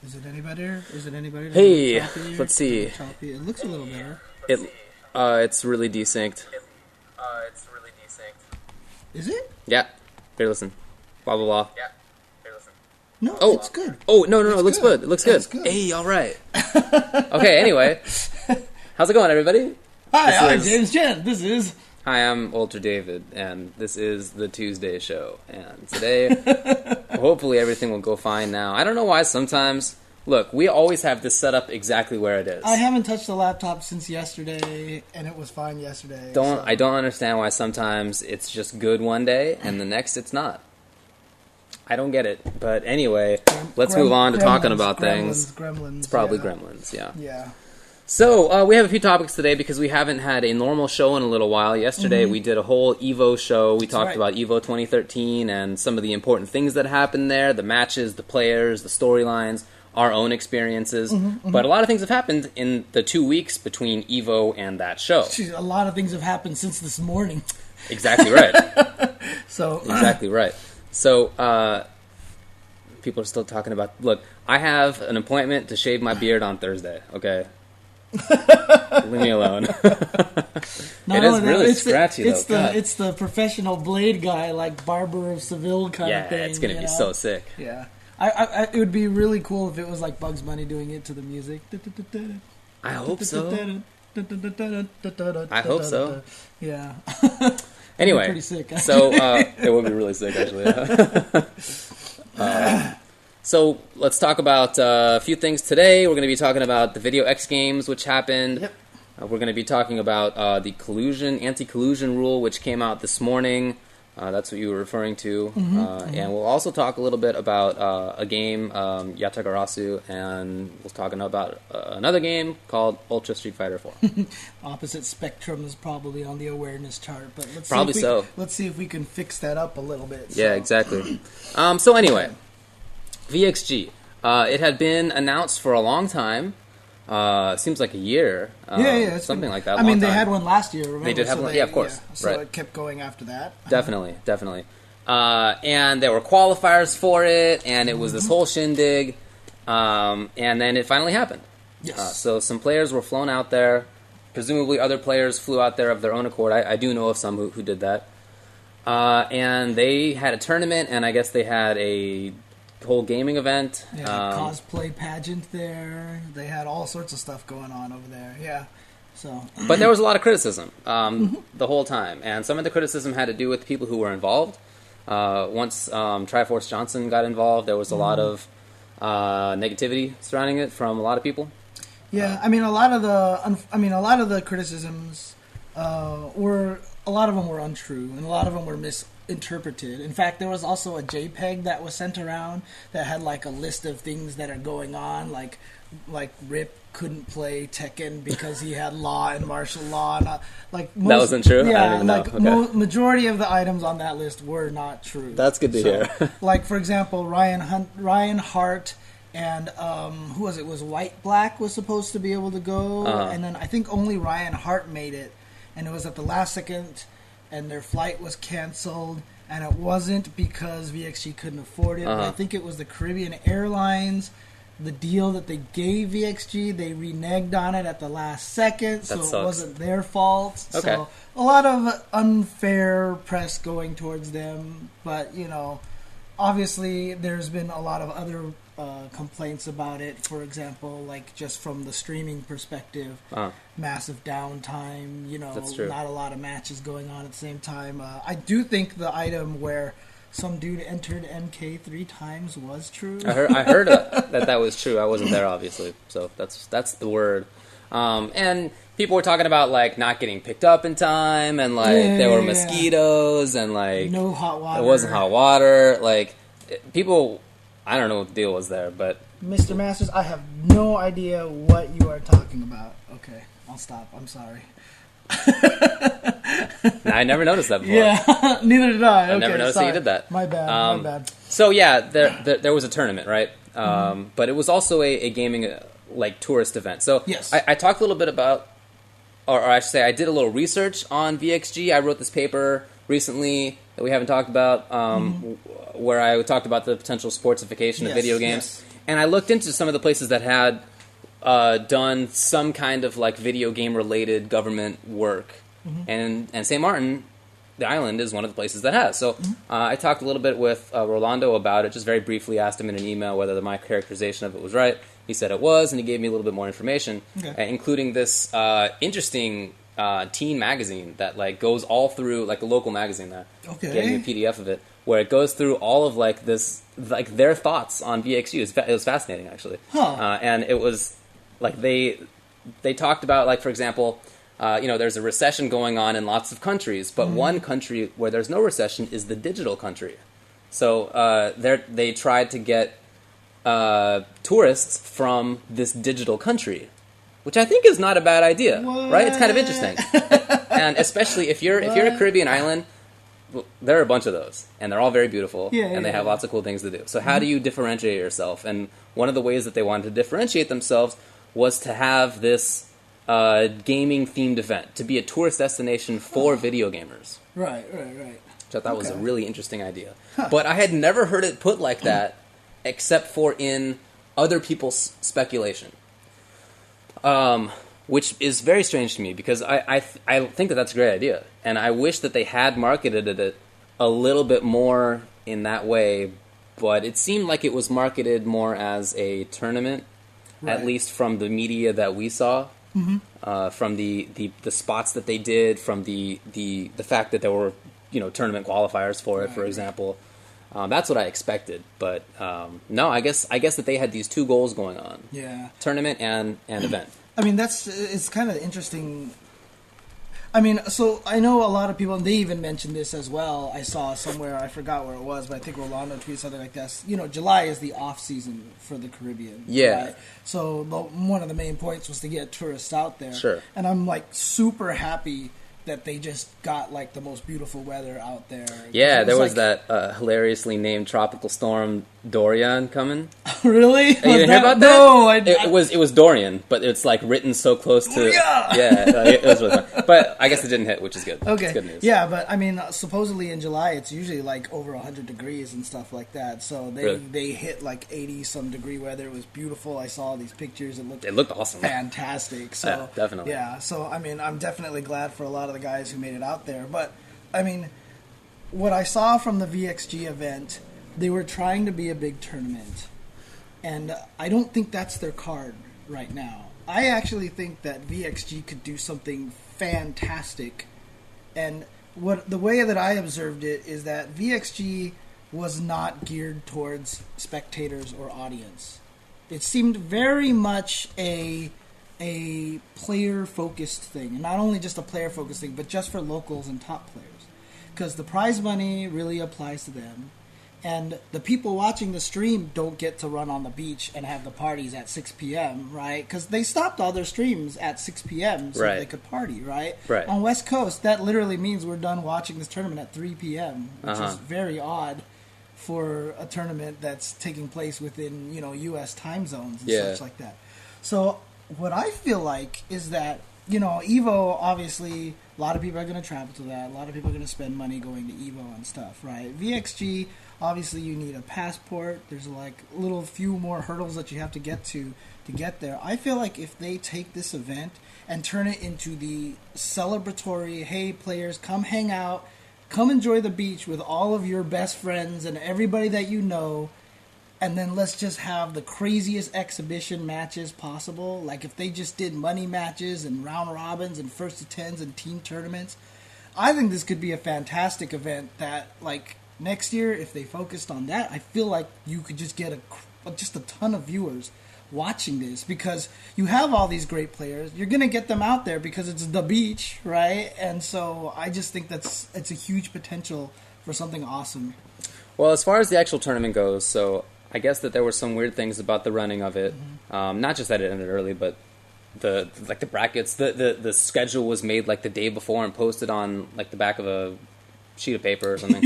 Is it any better? Hey, let's see. It looks a little better. It's really desynced. Is it? Yeah. Here, listen. Blah, blah, blah. Yeah. Here, listen. No, it's good. Oh, no, it looks good. It looks good. Hey, all right. Okay, anyway. How's it going, everybody? Hi, I'm James Chen. This is... Hi, I'm Ultra David, and this is the Tuesday show. And today, hopefully everything will go fine now. I don't know why sometimes... Look, we always have this set up exactly where it is. I haven't touched the laptop since yesterday, and it was fine yesterday. I don't understand why sometimes it's just good one day, and the next it's not. I don't get it. But anyway, let's move on to talking about things. Gremlins. It's probably Gremlins, yeah. Yeah. So, we have a few topics today because we haven't had a normal show in a little while. Yesterday, we did a whole EVO show. We talked about EVO 2013 and some of the important things that happened there, the matches, the players, the storylines, our own experiences. But a lot of things have happened in the 2 weeks between EVO and that show. Jeez, a lot of things have happened since this morning. Exactly right. Exactly right. So, people are still talking about... Look, I have an appointment to shave my beard on Thursday, okay? Leave me alone. It is really scratchy, though. It's the professional blade guy, like Barber of Seville kind of thing. Yeah, it's going to be so sick. Yeah. It would be really cool if it was like Bugs Bunny doing it to the music. I hope so. I hope so. Yeah. Anyway, pretty sick, so it would be really sick, actually. So let's talk about a few things today. We're going to be talking about the Video X Games, which happened. Yep. We're going to be talking about the anti-collusion rule, which came out this morning. That's what you were referring to. And we'll also talk a little bit about a game, Yatagarasu, and we'll talk about another game called Ultra Street Fighter 4. Opposite spectrums probably on the awareness chart, but let's see if we can fix that up a little bit. Yeah, exactly. So anyway, VXG. It had been announced for a long time. Seems like a year. Something like that. I mean, they had one last year, remember? They did have one, yeah, of course. Yeah, so it kept going after that. Definitely. And there were qualifiers for it, and it was this whole shindig, and then it finally happened. Yes. So some players were flown out there. Presumably other players flew out there of their own accord. I do know of some who did that. And they had a tournament, and I guess they had a whole gaming event. They had a cosplay pageant there. They had all sorts of stuff going on over there. Yeah. So. But there was a lot of criticism the whole time, and some of the criticism had to do with the people who were involved. Once Triforce Johnson got involved, there was a lot of negativity surrounding it from a lot of people. Yeah, a lot of the criticisms a lot of them were untrue, and a lot of them were misinterpreted. In fact, there was also a JPEG that was sent around that had like a list of things that are going on, like Rip couldn't play Tekken because he had law and martial law. And, that wasn't true? Yeah, I didn't even know. Okay. Majority of the items on that list were not true. That's good to hear. Like, for example, Ryan Hart and who was it? Was White Black was supposed to be able to go, and then I think only Ryan Hart made it, and it was at the last second, and their flight was canceled, and it wasn't because VXG couldn't afford it, but I think it was the Caribbean Airlines. The deal that they gave VXG, they reneged on it at the last second, so it wasn't their fault. Okay. So a lot of unfair press going towards them, but obviously there's been a lot of other complaints about it. For example, like just from the streaming perspective, massive downtime, That's true. Not a lot of matches going on at the same time. I do think the item where some dude entered MK 3 times was true. I heard that was true. I wasn't there, obviously, so that's the word. And people were talking about like not getting picked up in time, and like there were mosquitoes, and like no hot water. It wasn't hot water. Like people, I don't know what the deal was there, but Mr. Masters, I have no idea what you are talking about. Okay, I'll stop. I'm sorry. I never noticed that before. Yeah, neither did I. I never noticed that you did that. My bad. So yeah, there was a tournament, right? But it was also a gaming like tourist event. So yes. I talked a little bit about, or I should say, I did a little research on VXG. I wrote this paper recently that we haven't talked about, where I talked about the potential sportsification of video games. And I looked into some of the places that had done some kind of like video game related government work, and St. Martin, the island, is one of the places that has. So I talked a little bit with Rolando about it, just very briefly asked him in an email whether my characterization of it was right. He said it was, and he gave me a little bit more information, including this interesting teen magazine that like goes all through, like a local magazine that gave me a PDF of it, where it goes through all of like this, like their thoughts on VXU. It was fascinating, actually. And it was like they talked about, like, for example, there's a recession going on in lots of countries, but one country where there's no recession is the digital country. So they tried to get tourists from this digital country, which I think is not a bad idea, right? It's kind of interesting, and especially if you're a Caribbean island, well, there are a bunch of those, and they're all very beautiful, and they have lots of cool things to do. So how do you differentiate yourself? And one of the ways that they wanted to differentiate themselves was to have this gaming themed event, to be a tourist destination for video gamers. Right. Which I thought was a really interesting idea, but I had never heard it put like that, except for in other people's speculation. Which is very strange to me, because I think that that's a great idea, and I wish that they had marketed it a little bit more in that way, but it seemed like it was marketed more as a tournament, at least from the media that we saw, from the spots that they did, from the fact that there were tournament qualifiers for it, for example. That's what I expected, but no, I guess that they had these two goals going on: tournament and event. I mean, it's kind of interesting. I mean, so I know a lot of people, and they even mentioned this as well. I saw somewhere, I forgot where it was, but I think Rolando tweeted something like this. July is the off season for the Caribbean. Yeah. Right? So one of the main points was to get tourists out there. Sure. And I'm like super happy that they just got like the most beautiful weather out there. Yeah, there was that hilariously named tropical storm Dorian coming. Really? You didn't hear about that? No, it was Dorian, but it's like written so close to it was really fun. But I guess it didn't hit, which is good. Okay, it's good news. Yeah, but I mean, supposedly in July it's usually like over 100 degrees and stuff like that. So they hit like 80 some degree weather. It was beautiful. I saw these pictures. It looked awesome, fantastic. So yeah, definitely. Yeah. So I mean, I'm definitely glad for a lot of the guys who made it out there. But I mean, what I saw from the VXG event, they were trying to be a big tournament, and I don't think that's their card right now. I actually think that VXG could do something fantastic, and the way that I observed it is that VXG was not geared towards spectators or audience. It seemed very much a player-focused thing, and not only just a player-focused thing, but just for locals and top players, because the prize money really applies to them. And the people watching the stream don't get to run on the beach and have the parties at 6 p.m., right? Because they stopped all their streams at 6 p.m. so they could party, right? On West Coast, that literally means we're done watching this tournament at 3 p.m., which is very odd for a tournament that's taking place within, U.S. time zones and such like that. So what I feel like is that, EVO, obviously, a lot of people are going to travel to that. A lot of people are going to spend money going to EVO and stuff, right? VXG, obviously, you need a passport. There's like a few more hurdles that you have to get to get there. I feel like if they take this event and turn it into the celebratory, hey, players, come hang out, come enjoy the beach with all of your best friends and everybody that you know, and then let's just have the craziest exhibition matches possible. Like if they just did money matches and round robins and first to tens and team tournaments, I think this could be a fantastic event that, like, next year, if they focused on that, I feel like you could just get just a ton of viewers watching this, because you have all these great players. You're going to get them out there because it's the beach, right? And so I just think it's a huge potential for something awesome. Well, as far as the actual tournament goes, so I guess that there were some weird things about the running of it. Not just that it ended early, but the brackets, the schedule was made like the day before and posted on like the back of a sheet of paper or something.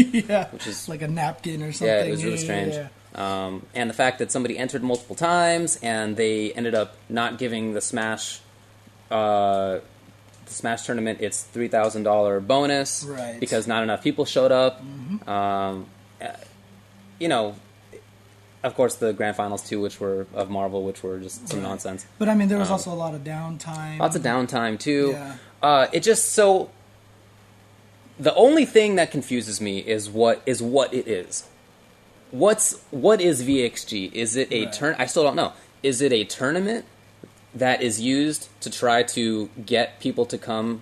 Which is like a napkin or something. Yeah, it was really strange. And the fact that somebody entered multiple times and they ended up not giving the Smash tournament its $3,000 bonus because not enough people showed up. of course, the grand finals too, which were of Marvel, which were just some nonsense. But I mean, there was also a lot of downtime. Lots of downtime too. Yeah. It just so. The only thing that confuses me is what it is. What is VXG? Is it a I still don't know. Is it a tournament that is used to try to get people to come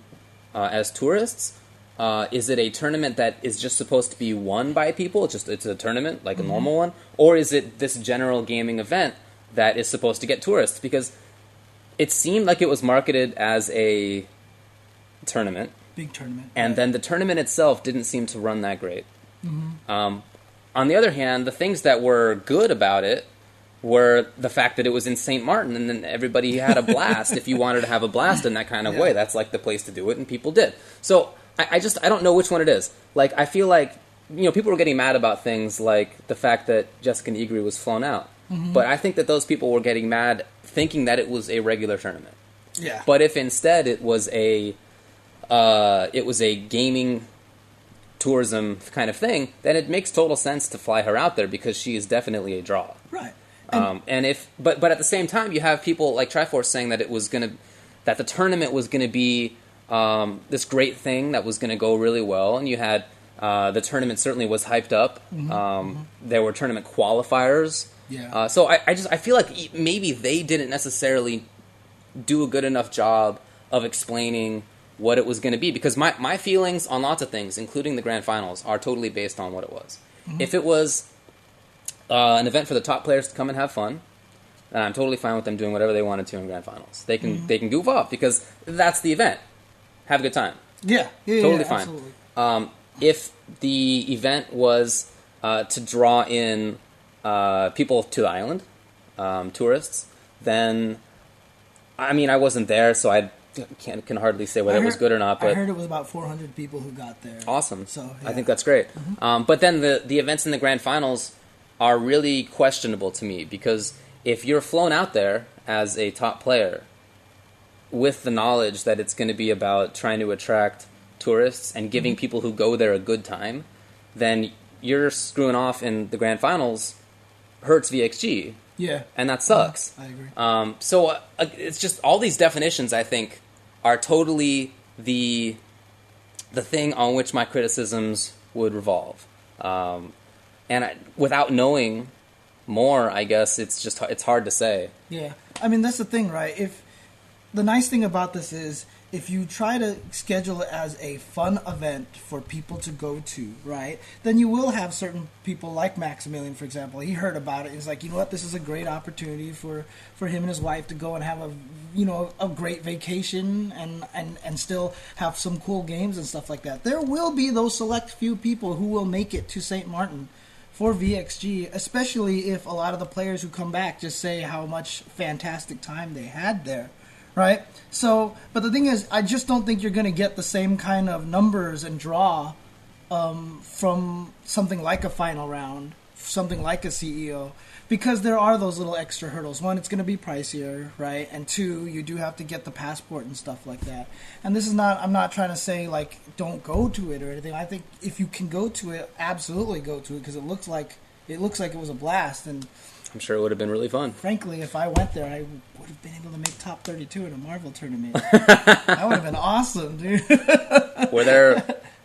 as tourists? Is it a tournament that is just supposed to be won by people? It's a tournament like a normal one, or is it this general gaming event that is supposed to get tourists? Because it seemed like it was marketed as a tournament. Big tournament. And then the tournament itself didn't seem to run that great. On the other hand, the things that were good about it were the fact that it was in St. Martin, and then everybody had a blast. If you wanted to have a blast in that kind of way, that's like the place to do it, and people did. So I don't know which one it is. Like, I feel like, people were getting mad about things like the fact that Jessica Nigri was flown out. But I think that those people were getting mad thinking that it was a regular tournament. Yeah. But if instead it was a gaming tourism kind of thing, then it makes total sense to fly her out there because she is definitely a draw. Right. But at the same time, you have people like Triforce saying that that the tournament was gonna be this great thing that was gonna go really well, and you had the tournament certainly was hyped up. There were tournament qualifiers. Yeah. So I feel like maybe they didn't necessarily do a good enough job of explaining what it was going to be, because my feelings on lots of things, including the grand finals, are totally based on what it was. If it was an event for the top players to come and have fun, then I'm totally fine with them doing whatever they wanted to in grand finals. They can goof off because that's the event. Have a good time. Yeah, Totally fine. Absolutely. If the event was to draw in people to the island, tourists, then I mean, I wasn't there, so I can hardly say whether it was good or not. But I heard it was about 400 people who got there. Awesome. So I think that's great. But then the events in the grand finals are really questionable to me, because if you're flown out there as a top player with the knowledge that it's going to be about trying to attract tourists and giving people who go there a good time, then you're screwing off in the grand finals hurts VXG. Yeah. And that sucks. I agree. So it's just all these definitions, I think, are totally the thing on which my criticisms would revolve. Without knowing more, I guess it's hard to say. Yeah. I mean, that's the thing, right? The nice thing about this is, if you try to schedule it as a fun event for people to go to, right, then you will have certain people like Maximilian, for example. He heard about it. He's like, you know what, this is a great opportunity for him and his wife to go and have a great vacation and still have some cool games and stuff like that. There will be those select few people who will make it to St. Martin for VXG, especially if a lot of the players who come back just say how much fantastic time they had there. Right? So, but the thing is, I just don't think you're going to get the same kind of numbers and draw from something like a final round, something like a CEO, because there are those little extra hurdles. One, it's going to be pricier, right? And two, you do have to get the passport and stuff like that. And this is not, I'm not trying to say, like, don't go to it or anything. I think if you can go to it, absolutely go to it, because it looks like it was a blast. And I'm sure it would have been really fun. Frankly, if I went there, I would have been able to make top 32 in a Marvel tournament. That would have been awesome, dude.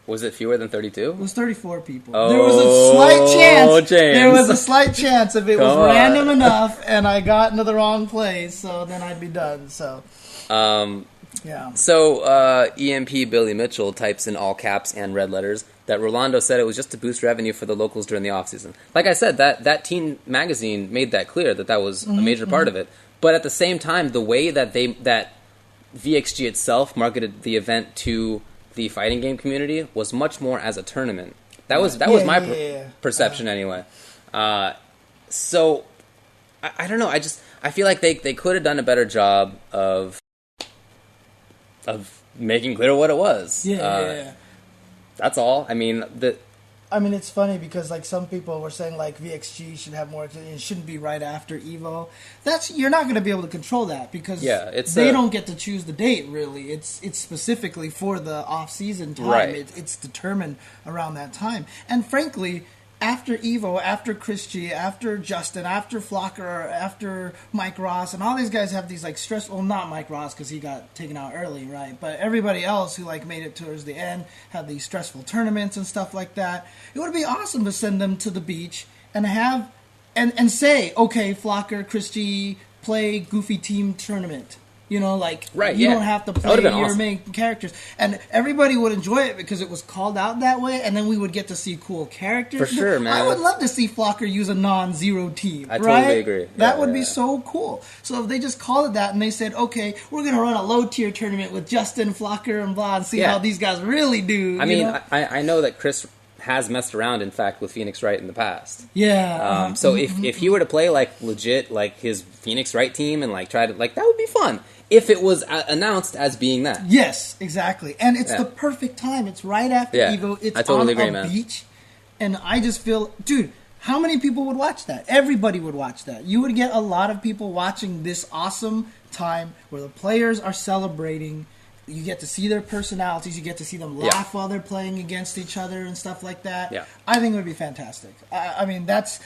Was it fewer than 32? It was 34 people. Oh, there was a slight chance. James. There was a slight chance if it was random enough and I got into the wrong place, so then I'd be done. So, yeah. So, EMP Billy Mitchell types in all caps and red letters that Rolando said it was just to boost revenue for the locals during the off-season. Like I said, that teen magazine made that clear, that was a major part of it. But at the same time, the way that VXG itself marketed the event to the fighting game community was much more as a tournament. That was my perception anyway. So, I don't know. I feel like they could have done a better job of making clear what it was. Yeah. That's all. I mean, it's funny because like some people were saying like VXG should have more. It shouldn't be right after Evo. You're not going to be able to control that because they don't get to choose the date. Really, it's specifically for the off-season time. Right. It's determined around that time. And frankly, after Evo, after Chris G, after Justin, after Flocker, after Mike Ross, and all these guys have these like stressful. Well, not Mike Ross because he got taken out early, right? But everybody else who like made it towards the end had these stressful tournaments and stuff like that. It would be awesome to send them to the beach and have and say, okay, Flocker, Chris G, play Goofy Team tournament. You know, like, you don't have to play your awesome. Main characters. And everybody would enjoy it because it was called out that way, and then we would get to see cool characters. For sure, man. I would love to see Flocker use a non-zero team, I totally agree. That would be so cool. So if they just called it that and they said, okay, we're going to run a low-tier tournament with Justin, Flocker, and blah, and see how these guys really do. I mean, I know that Chris has messed around, in fact, with Phoenix Wright in the past. Yeah. So if he were to play, like, legit, like, his Phoenix Wright team and, like, try to, like, that would be fun. If it was announced as being that. Yes, exactly. And it's the perfect time. It's right after Evo. It's on a beach. And I just feel, dude, how many people would watch that? Everybody would watch that. You would get a lot of people watching this awesome time where the players are celebrating. You get to see their personalities. You get to see them laugh while they're playing against each other and stuff like that. Yeah. I think it would be fantastic. I mean, that's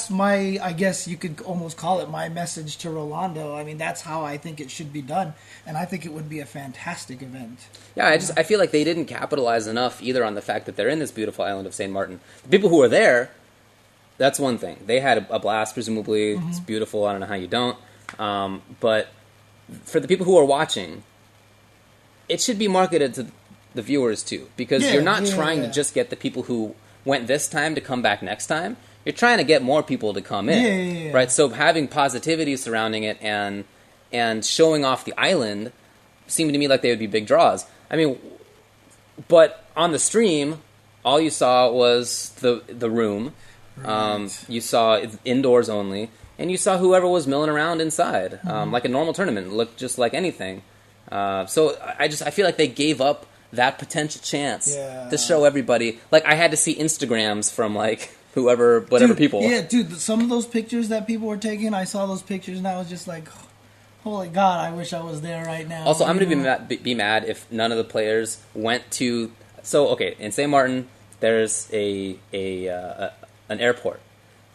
my, I guess you could almost call it my message to Rolando. I mean, that's how I think it should be done. And I think it would be a fantastic event. Yeah, I feel like they didn't capitalize enough either on the fact that they're in this beautiful island of St. Martin. The people who were there, that's one thing. They had a blast, presumably. It's beautiful. I don't know how you don't. But for the people who are watching, it should be marketed to the viewers too, because you're not trying to just get the people who went this time to come back next time. You're trying to get more people to come in, right? So having positivity surrounding it and showing off the island seemed to me like they would be big draws. I mean, but on the stream, all you saw was the room. Right. You saw it indoors only, and you saw whoever was milling around inside, like a normal tournament. It looked just like anything. So I feel like they gave up that potential chance to show everybody. Like, I had to see Instagrams from, like, whatever people. Yeah, dude, some of those pictures that people were taking, I saw those pictures and I was just like, holy God, I wish I was there right now. Also, I'm going to be mad if none of the players went to... So, okay, in St. Martin, there's an airport.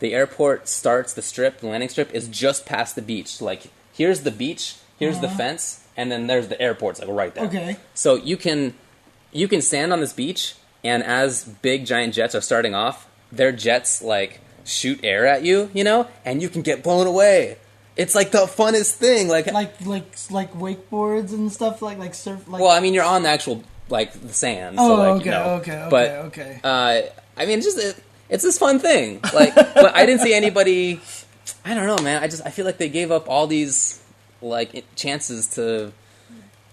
The airport starts, the landing strip is just past the beach. Like, here's the beach, here's the fence, and then there's the airport's like right there. Okay. So you can stand on this beach, and as big giant jets are starting off, their jets like shoot air at you, you know, and you can get blown away. It's like the funnest thing. Like wakeboards and stuff like surf. Like... Well, I mean, you're on the actual like the sand. Oh, so, like, okay, you know, okay. I mean, it's this fun thing. Like, but I didn't see anybody. I don't know, man. I feel like they gave up all these like chances to.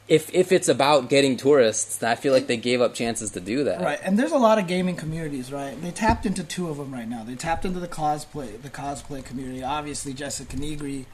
If it's about getting tourists, I feel like they gave up chances to do that. Right, and there's a lot of gaming communities, right? They tapped into two of them right now. They tapped into the cosplay community. Obviously, Jessica Negri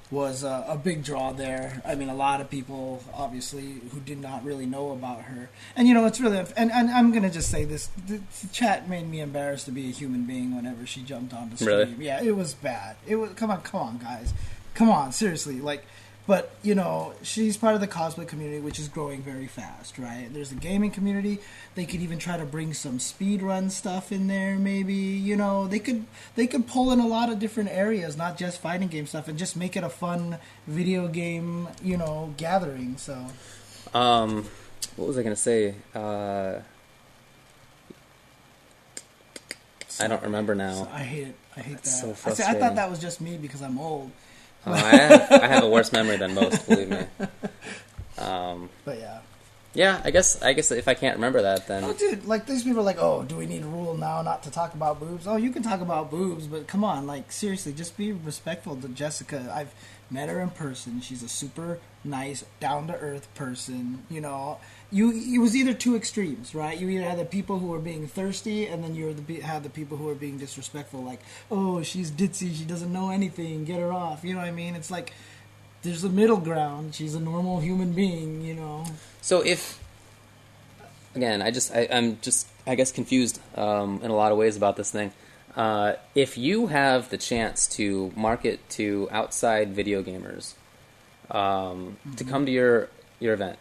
was a big draw there. I mean, a lot of people, obviously, who did not really know about her. And, you know, it's really... And I'm going to just say this. The chat made me embarrassed to be a human being whenever she jumped on the stream. Really? Yeah, it was bad. It was... Come on, guys. Come on, seriously. Like... But, you know, she's part of the cosplay community, which is growing very fast, right? There's the gaming community. They could even try to bring some speedrun stuff in there, maybe. You know, they could pull in a lot of different areas, not just fighting game stuff, and just make it a fun video game, you know, gathering. So, what was I going to say? I don't remember now. I hate it. I hate that. So frustrating. I thought that was just me because I'm old. Oh, I have a worse memory than most, believe me. But yeah. Yeah, I guess if I can't remember that, then... Oh, dude, like, these people are like, oh, do we need a rule now not to talk about boobs? Oh, you can talk about boobs, but come on, like, seriously, just be respectful to Jessica. I've met her in person. She's a super nice, down-to-earth person, you know. It was either two extremes, right? You either had the people who were being thirsty, and then you had the people who were being disrespectful, like, oh, she's ditzy, she doesn't know anything, get her off, you know what I mean? It's like, there's a middle ground. She's a normal human being, you know. So if, again, I'm just, I guess, confused in a lot of ways about this thing. If you have the chance to market to outside video gamers to come to your event,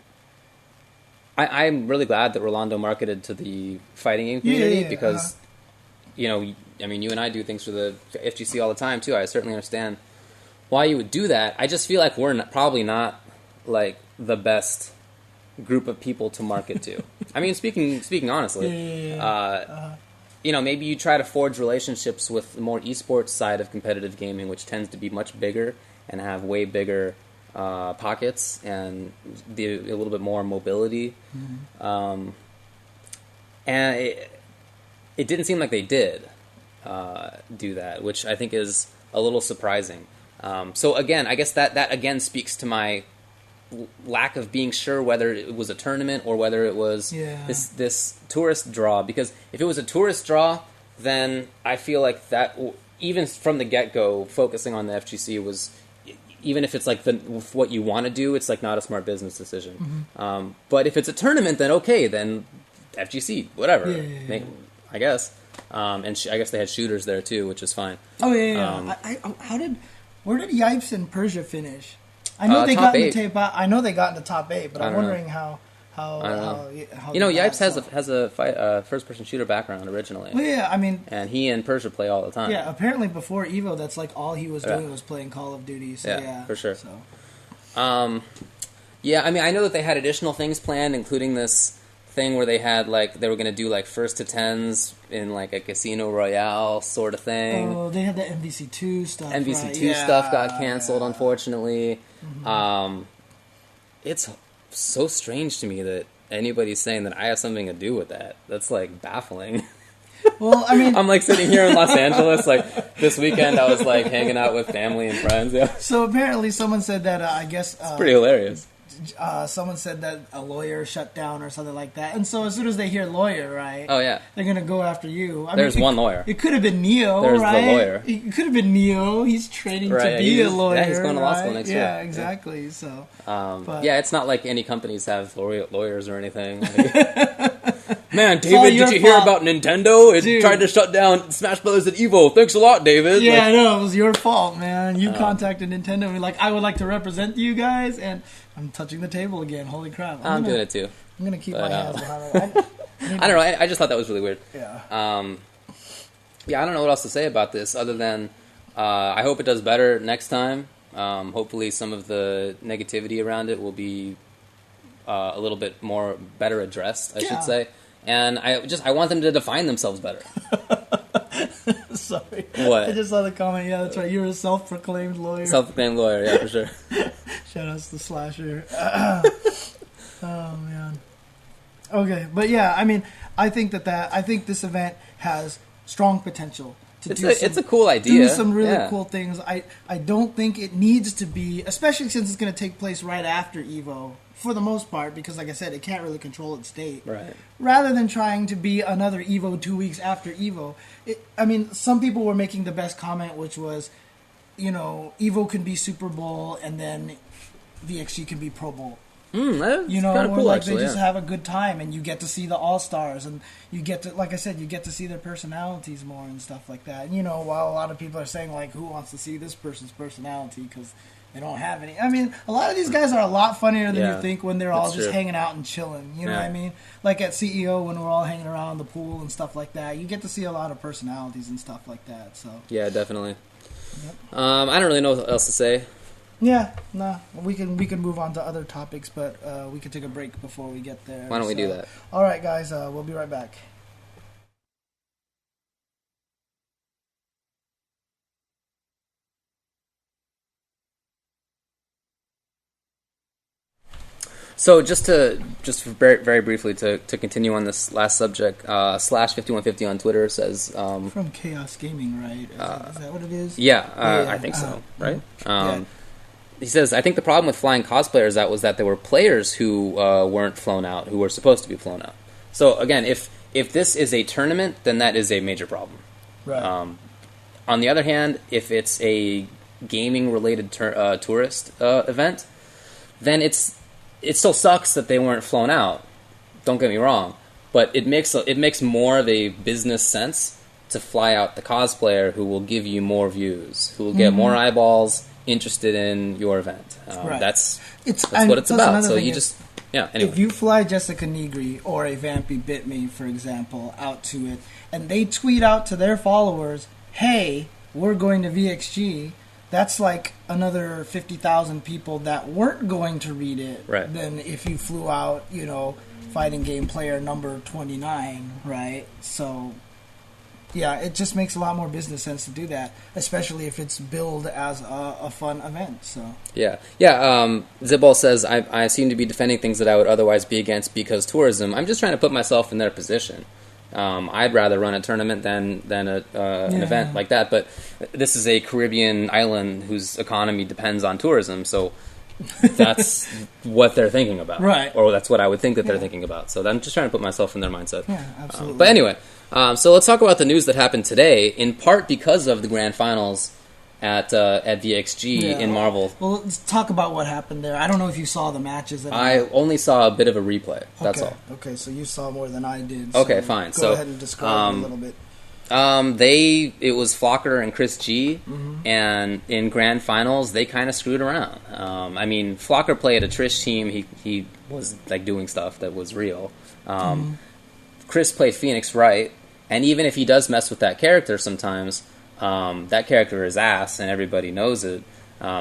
I'm really glad that Rolando marketed to the fighting game community because you know, I mean, you and I do things for the FGC all the time too. I certainly understand why you would do that. I just feel like we're probably not like the best group of people to market to. I mean, speaking honestly, you know, maybe you try to forge relationships with the more esports side of competitive gaming, which tends to be much bigger and have way bigger pockets and a little bit more mobility. And it didn't seem like they did do that, which I think is a little surprising. So again, I guess that again speaks to my lack of being sure whether it was a tournament or whether it was this tourist draw. Because if it was a tourist draw, then I feel like that, even from the get-go, focusing on the FGC was, even if it's like what you want to do, it's like not a smart business decision. But if it's a tournament, then okay, then FGC, whatever, I guess. And I guess they had shooters there too, which is fine. Where did Yipes and Persia finish? I know they got in the tape. I know they got in the top 8, but I'm wondering how. You know, Yipes has a first-person shooter background originally. Well, yeah, I mean, and he and Persia play all the time. Yeah, apparently before Evo, that's like all he was doing was playing Call of Duty. So yeah, for sure. So. Yeah, I mean, I know that they had additional things planned, including this thing where they had like they were going to do like first to 10s in like a Casino Royale sort of thing. Oh, they had the MVC2 stuff. MVC2 stuff got canceled, unfortunately. It's so strange to me that anybody's saying that I have something to do with that. That's like baffling. Well, I mean, I'm like sitting here in Los Angeles. Like this weekend, I was like hanging out with family and friends. Yeah. So apparently, someone said that. I guess it's pretty hilarious. Someone said that a lawyer shut down or something like that, and so as soon as they hear lawyer, right? Oh yeah, they're gonna go after you. There's one lawyer. It could have been Neo. There's right? the lawyer. It could have been Neo. He's training to be a lawyer. Yeah, he's going to law school next year. Yeah, exactly. So, yeah, it's not like any companies have lawyers or anything. Man, David, did you hear about Nintendo? It tried to shut down Smash Brothers at Evo. Thanks a lot, David. Yeah, I know. It was your fault, man. You contacted Nintendo and were like, I would like to represent you guys, and I'm touching the table again. Holy crap. I'm doing it too. I'm going to keep my hands behind it. I don't know. I just thought that was really weird. Yeah. Yeah, I don't know what else to say about this other than I hope it does better next time. Hopefully some of the negativity around it will be a little bit more better addressed, I should say. And I want them to define themselves better. Sorry. What? I just saw the comment. Yeah, that's right. You're a self-proclaimed lawyer. Self-proclaimed lawyer, yeah, for sure. Shout outs to Slasher. Oh, man. Okay, but yeah, I mean, I think I think this event has strong potential. It's a cool idea. Do some really cool things. I don't think it needs to be, especially since it's going to take place right after Evo, for the most part, because like I said, it can't really control its state. Right. Rather than trying to be another Evo 2 weeks after Evo. I mean, some people were making the best comment, which was, you know, Evo can be Super Bowl and then VXG can be Pro Bowl. That's you know, kind of cool, like actually, they just have a good time, and you get to see the All-Stars, and you get to, like I said, you get to see their personalities more and stuff like that. And, you know, while a lot of people are saying, like, who wants to see this person's personality because they don't have any. I mean, a lot of these guys are a lot funnier than you think when they're all just hanging out and chilling. You know what I mean? Like at CEO when we're all hanging around the pool and stuff like that. You get to see a lot of personalities and stuff like that. So yeah, definitely. Yep. I don't really know what else to say. Yeah, nah. We can move on to other topics, but we can take a break before we get there. Why don't we do that? All right, guys. We'll be right back. So just very, very briefly to continue on this last subject, /5150 on Twitter says from Chaos Gaming, right? Is that what it is? Yeah, I think so. Right. He says, I think the problem with flying cosplayers out was that there were players who weren't flown out, who were supposed to be flown out. So again, if this is a tournament, then that is a major problem. Right. On the other hand, if it's a gaming-related tourist event, then it still sucks that they weren't flown out. Don't get me wrong, but it makes more of a business sense to fly out the cosplayer who will give you more views, who will get more eyeballs interested in your event. Right. That's what it's about. So you just anyway. If you fly Jessica Negri or a Vampy Bit Me, for example, out to it, and they tweet out to their followers, hey, we're going to VXG, that's like another 50,000 people that weren't going to read it than if you flew out, fighting game player number 29, right? So, yeah, it just makes a lot more business sense to do that, especially if it's billed as a fun event. So yeah. Zibal says, I seem to be defending things that I would otherwise be against because tourism. I'm just trying to put myself in their position. I'd rather run a tournament than an event like that. But this is a Caribbean island whose economy depends on tourism, so that's what they're thinking about. Right. Or that's what I would think that they're thinking about. So I'm just trying to put myself in their mindset. Yeah, absolutely. But anyway, so let's talk about the news that happened today, in part because of the grand finals at VXG in Marvel. Well, let's talk about what happened there. I don't know if you saw the matches. I only saw a bit of a replay. That's all. Okay, so you saw more than I did. Okay, fine. Go ahead and describe it a little bit. It was Flocker and Chris G, and in grand finals they kind of screwed around. Flocker played a Trish team. He was like doing stuff that was real. Chris played Phoenix Wright, and even if he does mess with that character sometimes, that character is ass, and everybody knows it.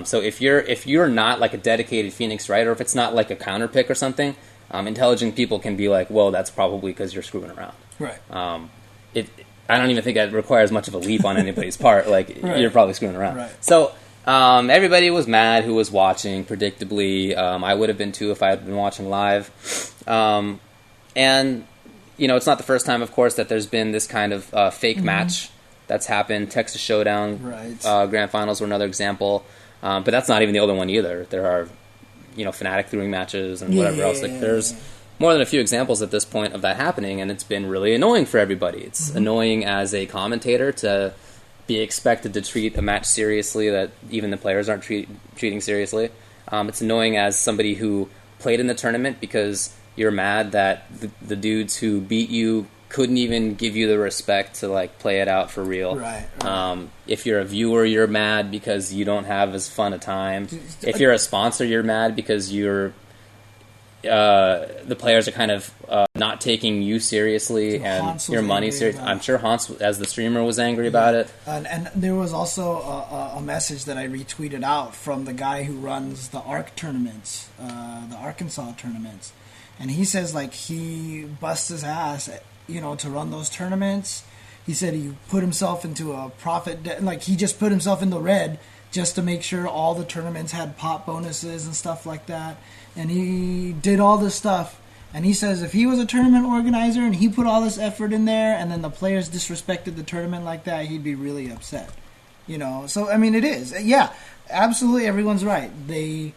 So if you're not like a dedicated Phoenix Wright, or if it's not like a counter pick or something, intelligent people can be like, well, that's probably because you're screwing around. Right. I don't even think that requires much of a leap on anybody's part. Like, you're probably screwing around. Right. So, everybody was mad who was watching, predictably. I would have been too if I had been watching live. And, it's not the first time, of course, that there's been this kind of fake match that's happened. Texas Showdown Grand Finals were another example. But that's not even the only one either. There are, Fnatic throwing matches and whatever else. There's more than a few examples at this point of that happening, and it's been really annoying for everybody. It's annoying as a commentator to be expected to treat a match seriously that even the players aren't treating seriously. It's annoying as somebody who played in the tournament because you're mad that the dudes who beat you couldn't even give you the respect to like play it out for real. Right. If you're a viewer, you're mad because you don't have as fun a time. If you're a sponsor, you're mad because the players are kind of not taking you seriously and your money seriously. I'm sure Hans, as the streamer, was angry about it. And there was also a message that I retweeted out from the guy who runs the ARC tournaments, the Arkansas tournaments. And he says, like, he busts his ass, to run those tournaments. He said he put himself into a profit, he just put himself in the red just to make sure all the tournaments had pop bonuses and stuff like that. And he did all this stuff. And he says if he was a tournament organizer and he put all this effort in there and then the players disrespected the tournament like that, he'd be really upset. So, it is. Yeah, absolutely, everyone's right. They're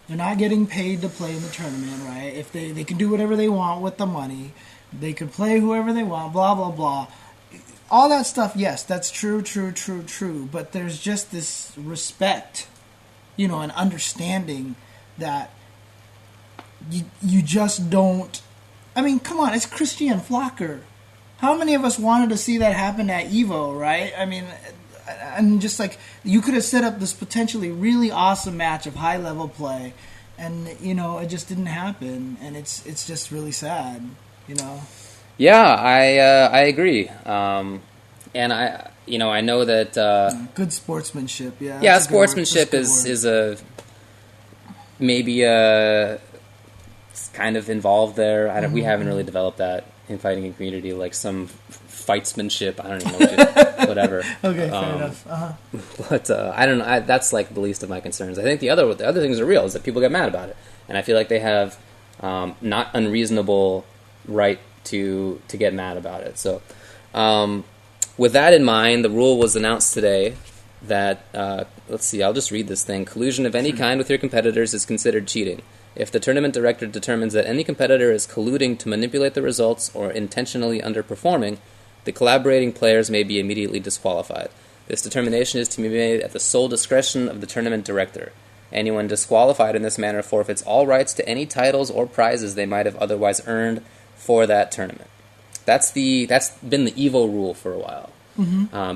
not getting paid to play in the tournament, right? If they can do whatever they want with the money. They can play whoever they want, blah, blah, blah. All that stuff, yes, that's true. But there's just this respect, and understanding that you just don't... come on, it's Christian Flocker. How many of us wanted to see that happen at EVO, right? And just like, you could have set up this potentially really awesome match of high-level play, and, it just didn't happen, and it's just really sad, Yeah, I agree. And I know that... good sportsmanship, yeah. Yeah, sportsmanship is a... maybe kind of involved there. We haven't really developed that in fighting in community, like some fightsmanship. I don't even know whatever. Okay, fair enough. But I don't know. That's like the least of my concerns. I think the other things are real. Is that people get mad about it, and I feel like they have not unreasonable right to get mad about it. So, with that in mind, the rule was announced today that let's see. I'll just read this thing. Collusion of any kind with your competitors is considered cheating. If the tournament director determines that any competitor is colluding to manipulate the results or intentionally underperforming, the collaborating players may be immediately disqualified. This determination is to be made at the sole discretion of the tournament director. Anyone disqualified in this manner forfeits all rights to any titles or prizes they might have otherwise earned for that tournament. That's been the EVO rule for a while.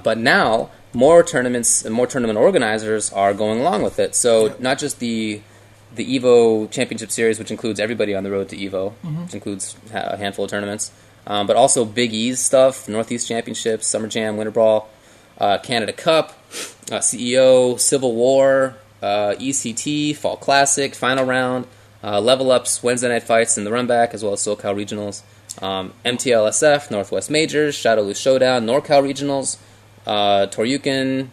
But now, more tournaments and more tournament organizers are going along with it. So not just the EVO Championship Series, which includes everybody on the road to EVO, which includes a handful of tournaments, but also Big E's stuff, Northeast Championships, Summer Jam, Winter Brawl, Canada Cup, CEO, Civil War, ECT, Fall Classic, Final Round, Level Ups, Wednesday Night Fights, and the Run Back, as well as SoCal Regionals, MTLSF, Northwest Majors, Shadowloo Showdown, NorCal Regionals, Toryukin,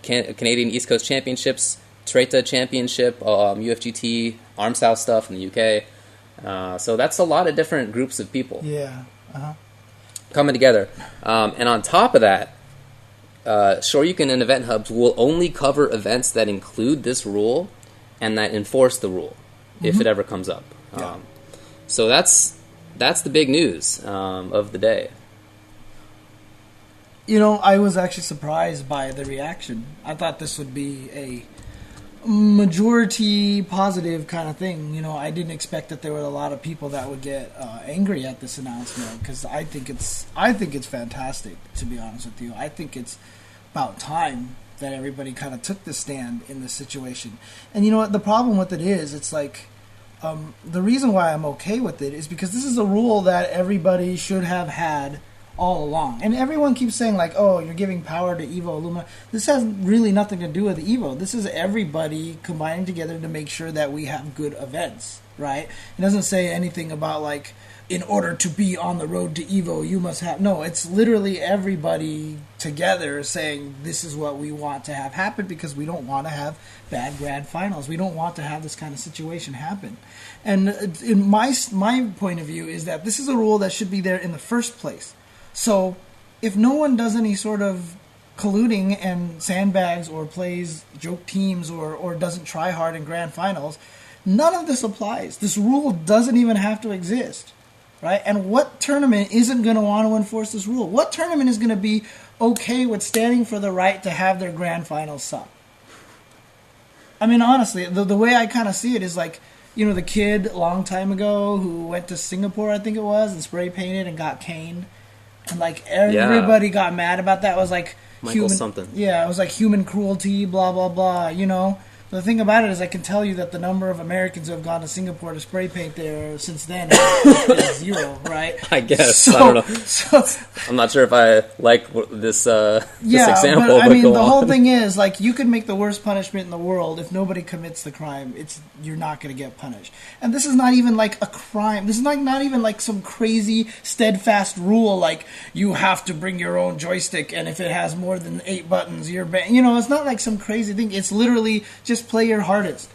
Canadian East Coast Championships, Treta Championship, UFGT, Arms House stuff in the UK. So that's a lot of different groups of people. Yeah. Coming together. And on top of that, Shoryuken and Event Hubs will only cover events that include this rule and that enforce the rule, if it ever comes up. Yeah. So that's the big news of the day. You know, I was actually surprised by the reaction. I thought this would be a majority positive kind of thing. You know, I didn't expect that there were a lot of people that would get angry at this announcement, because I think it's fantastic, to be honest with you. I think it's about time that everybody kind of took the stand in this situation. And you know what the problem with it is? It's like the reason why I'm okay with it is because this is a rule that everybody should have had all along. And everyone keeps saying, like, oh, you're giving power to Evo Illumina. This has really nothing to do with Evo. This is everybody combining together to make sure that we have good events, right? It doesn't say anything about, like, in order to be on the road to Evo, you must have... No, it's literally everybody together saying this is what we want to have happen, because we don't want to have bad grand finals. We don't want to have this kind of situation happen. And in my point of view is that this is a rule that should be there in the first place. So, if no one does any sort of colluding and sandbags or plays joke teams or doesn't try hard in grand finals, none of this applies. This rule doesn't even have to exist, right? And what tournament isn't going to want to enforce this rule? What tournament is going to be okay with standing for the right to have their grand finals suck? I mean, honestly, the way I kind of see it is like, you know, the kid a long time ago who went to Singapore, I think it was, and spray painted and got caned. And, like, everybody got mad about that. It was, like, Michael something. Yeah, it was, like, human cruelty, blah, blah, blah, you know? The thing about it is I can tell you that the number of Americans who have gone to Singapore to spray paint there since then is zero, right? I guess. I don't know. I'm not sure if I like this example. But I mean, the whole thing is, like, you could make the worst punishment in the world. If nobody commits the crime, you're not going to get punished. And this is not even, like, a crime. This is not even, like, some crazy, steadfast rule, like, you have to bring your own joystick, and if it has more than 8 buttons, you're banned. You know, it's not like some crazy thing. It's literally just play your hardest.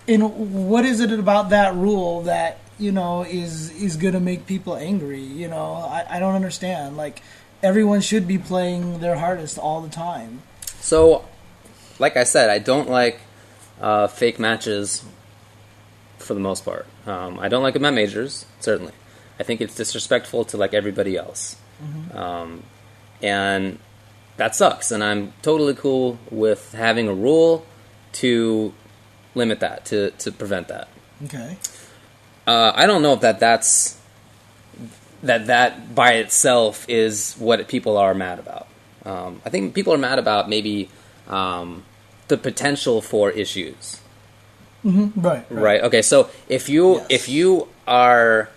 And what is it about that rule that, you know, is going to make people angry? You know, I don't understand. Like, everyone should be playing their hardest all the time. So, like I said, I don't like fake matches for the most part. I don't like them at majors, certainly. I think it's disrespectful to, like, everybody else. Mm-hmm. And that sucks. And I'm totally cool with having a rule to limit that, to prevent that. Okay. I don't know if that by itself is what people are mad about. I think people are mad about maybe the potential for issues. Mm-hmm. Right. Okay. So if you have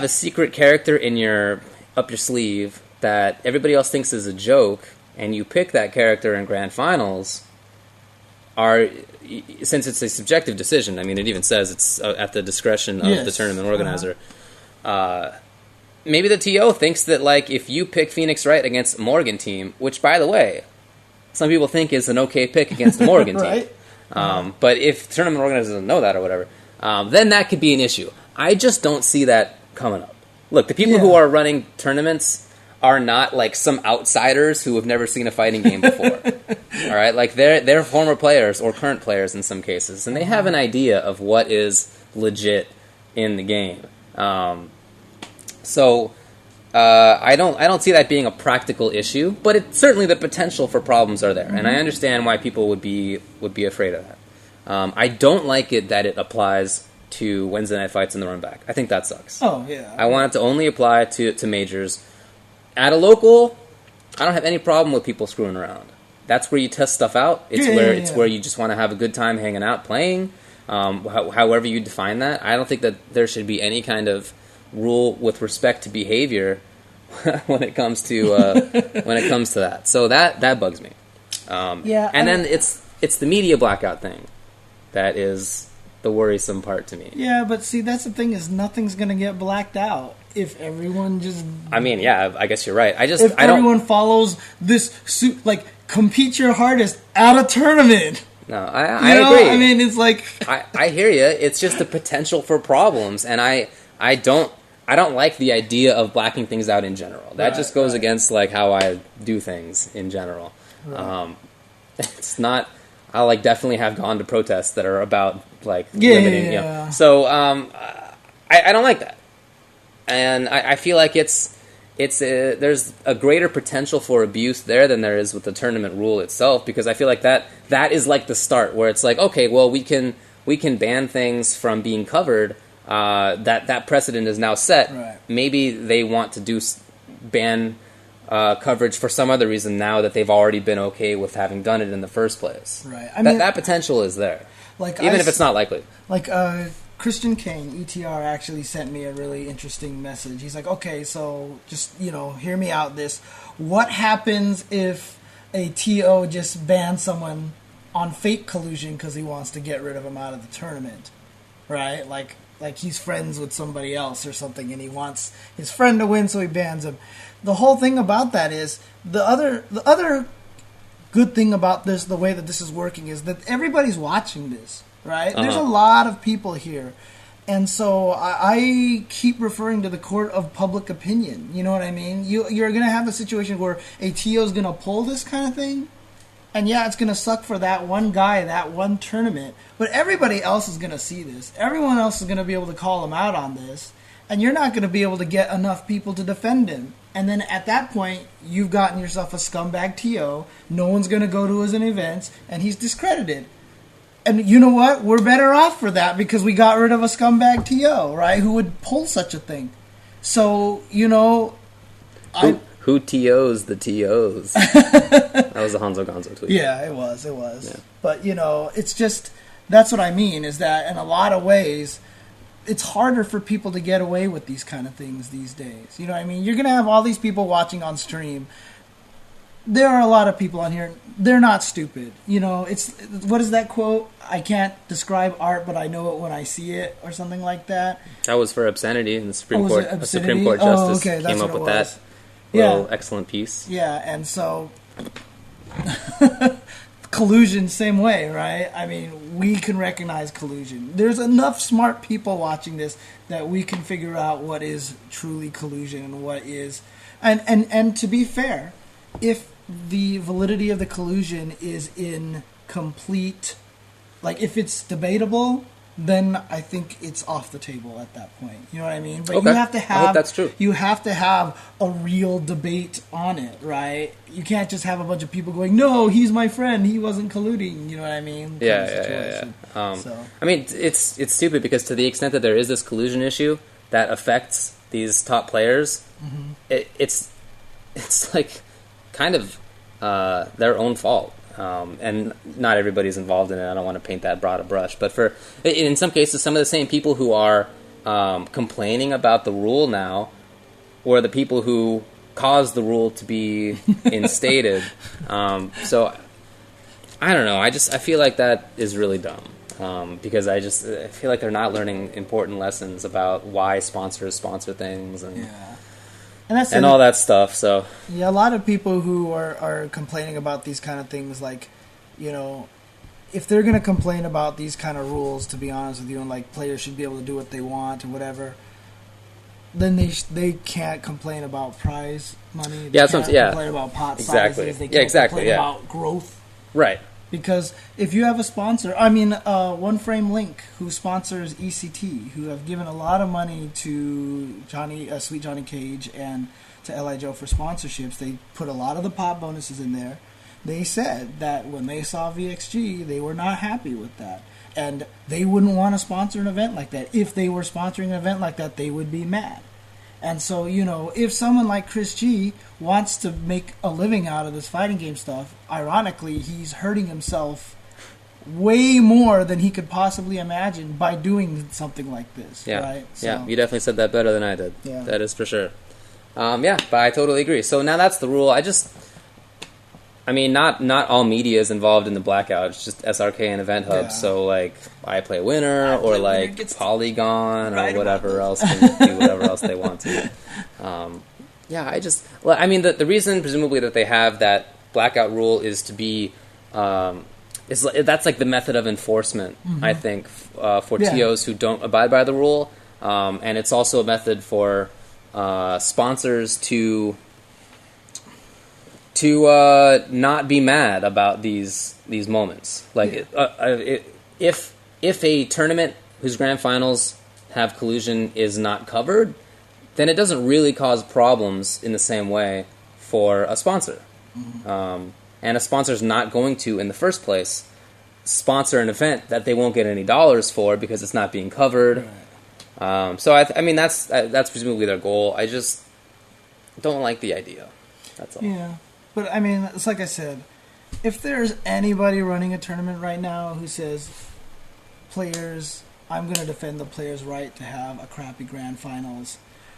a secret character up your sleeve that everybody else thinks is a joke, and you pick that character in grand finals, since it's a subjective decision, I mean, it even says it's at the discretion of the tournament organizer. Maybe the TO thinks that, like, if you pick Phoenix Wright against a Morgan team, which, by the way, some people think is an okay pick against a Morgan team. Right. But if the tournament organizer doesn't know that or whatever, then that could be an issue. I just don't see that coming up. Look, the people who are running tournaments are not like some outsiders who have never seen a fighting game before. All right, like they're former players or current players in some cases, and they have an idea of what is legit in the game. So I don't see that being a practical issue, but certainly the potential for problems are there, and I understand why people would be afraid of that. I don't like it that it applies to Wednesday night fights in the run back. I think that sucks. Oh yeah. I want it to only apply to majors. At a local, I don't have any problem with people screwing around. That's where you test stuff out. It's where you just want to have a good time hanging out, playing, however you define that. I don't think that there should be any kind of rule with respect to behavior when it comes to that. So that bugs me. And then it's the media blackout thing that is the worrisome part to me. Yeah, but see, that's the thing, is nothing's going to get blacked out if everyone just... I mean, yeah, I guess you're right. If everyone follows this suit, like, compete your hardest at a tournament. No, I agree. I mean, it's like... I hear you. It's just the potential for problems, and I don't like the idea of blacking things out in general. That just goes against, like, how I do things in general. Right. It's not... I like definitely have gone to protests that are about like limiting. You know. So I don't like that, and I feel like there's a greater potential for abuse there than there is with the tournament rule itself, because I feel like that is like the start where it's like, okay, well we can ban things from being covered. That precedent is now set. Right. Maybe they want to ban coverage for some other reason now that they've already been okay with having done it in the first place. Right. I mean, that potential is there, like even if it's not likely. Like Christian Kane, ETR, actually sent me a really interesting message. He's like, okay, so just, hear me out this. What happens if a TO just bans someone on fake collusion because he wants to get rid of him out of the tournament? Right? Like he's friends with somebody else or something, and he wants his friend to win, so he bans him. The whole thing about that is the other good thing about this, the way that this is working, is that everybody's watching this, right? There's a lot of people here, and so I keep referring to the court of public opinion. You know what I mean? You're going to have a situation where a TO is going to pull this kind of thing, and yeah, it's going to suck for that one guy, that one tournament, but everybody else is going to see this. Everyone else is going to be able to call him out on this, and you're not going to be able to get enough people to defend him. And then at that point, you've gotten yourself a scumbag TO. No one's going to go to his events, and he's discredited. And you know what? We're better off for that because we got rid of a scumbag TO, right? Who would pull such a thing? So, Who TOs the TOs? That was a Hanzo Gonzo tweet. Yeah, it was. Yeah. But, it's just, that's what I mean, is that in a lot of ways, it's harder for people to get away with these kind of things these days. You know what I mean? You're going to have all these people watching on stream. There are a lot of people on here. They're not stupid. It's, what is that quote? I can't describe art, but I know it when I see it, or something like that. That was for obscenity, and the Supreme Court justice came up with that little excellent piece. Yeah, and so collusion, same way, right? I mean, we can recognize collusion. There's enough smart people watching this that we can figure out what is truly collusion and what is... And to be fair, if the validity of the collusion is in complete... Like, if it's debatable, then I think it's off the table at that point. You know what I mean? But okay. You have to have... I hope that's true. You have to have a real debate on it, right? You can't just have a bunch of people going, no, he's my friend, he wasn't colluding. You know what I mean? Yeah. I mean, it's stupid because to the extent that there is this collusion issue that affects these top players, it's like kind of their own fault. And not everybody's involved in it. I don't want to paint that broad a brush. But in some cases, some of the same people who are complaining about the rule now were the people who caused the rule to be instated. So, I don't know. I feel like that is really dumb. Because I feel like they're not learning important lessons about why sponsors sponsor things and all that stuff. So yeah, a lot of people who are complaining about these kind of things, like, if they're going to complain about these kind of rules, to be honest with you, and like players should be able to do what they want or whatever, then they can't complain about prize money. They can't complain about pot sizes. They can't complain about growth. Right. Because if you have a sponsor, I mean, One Frame Link, who sponsors ECT, who have given a lot of money to Sweet Johnny Cage and to L.I. Joe for sponsorships, they put a lot of the pot bonuses in there. They said that when they saw VXG, they were not happy with that. And they wouldn't want to sponsor an event like that. If they were sponsoring an event like that, they would be mad. And so, if someone like Chris G wants to make a living out of this fighting game stuff, ironically, he's hurting himself way more than he could possibly imagine by doing something like this. Yeah, right? So, yeah, you definitely said that better than I did. Yeah. That is for sure. Yeah, but I totally agree. So now that's the rule. I mean, not all media is involved in the blackout. It's just SRK and Event Hub. Yeah. So, like, I Play Winner or, like, Polygon or whatever else can do whatever else they want to. Yeah, I mean, the reason, presumably, that they have that blackout rule is to be... that's, like, the method of enforcement, I think, for TOs who don't abide by the rule. And it's also a method for sponsors to not be mad about these moments. Like, if a tournament whose grand finals have collusion is not covered, then it doesn't really cause problems in the same way for a sponsor. And a sponsor's not going to, in the first place, sponsor an event that they won't get any dollars for because it's not being covered. Right. So I mean that's presumably their goal. I just don't like the idea. That's all. Yeah. But, I mean, it's like I said, if there's anybody running a tournament right now who says, players, I'm going to defend the players' right to have a crappy grand finals,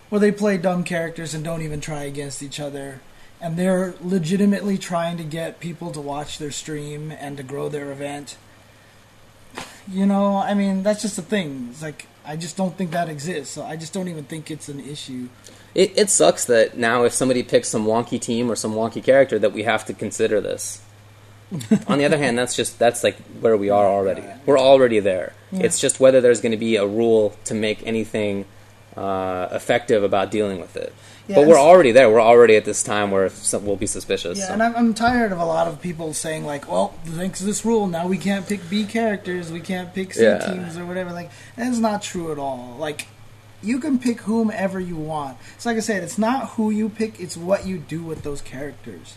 where they play dumb characters and don't even try against each other, and they're legitimately trying to get people to watch their stream and to grow their event, you know, I mean, that's just the thing. It's like, I just don't think that exists, so I just don't even think it's an issue. It sucks that now if somebody picks some wonky team or some wonky character that we have to consider this. On the other hand, that's like where we are already. We're already there. Yeah. It's just whether there's going to be a rule to make anything effective about dealing with it. Yeah, but we're already there. We're already at this time where we'll be suspicious. Yeah, so. And I'm tired of a lot of people saying, like, well, thanks to this rule, now we can't pick B characters, we can't pick C teams or whatever. Like, that's not true at all. Like, you can pick whomever you want. It's like I said, it's not who you pick, it's what you do with those characters.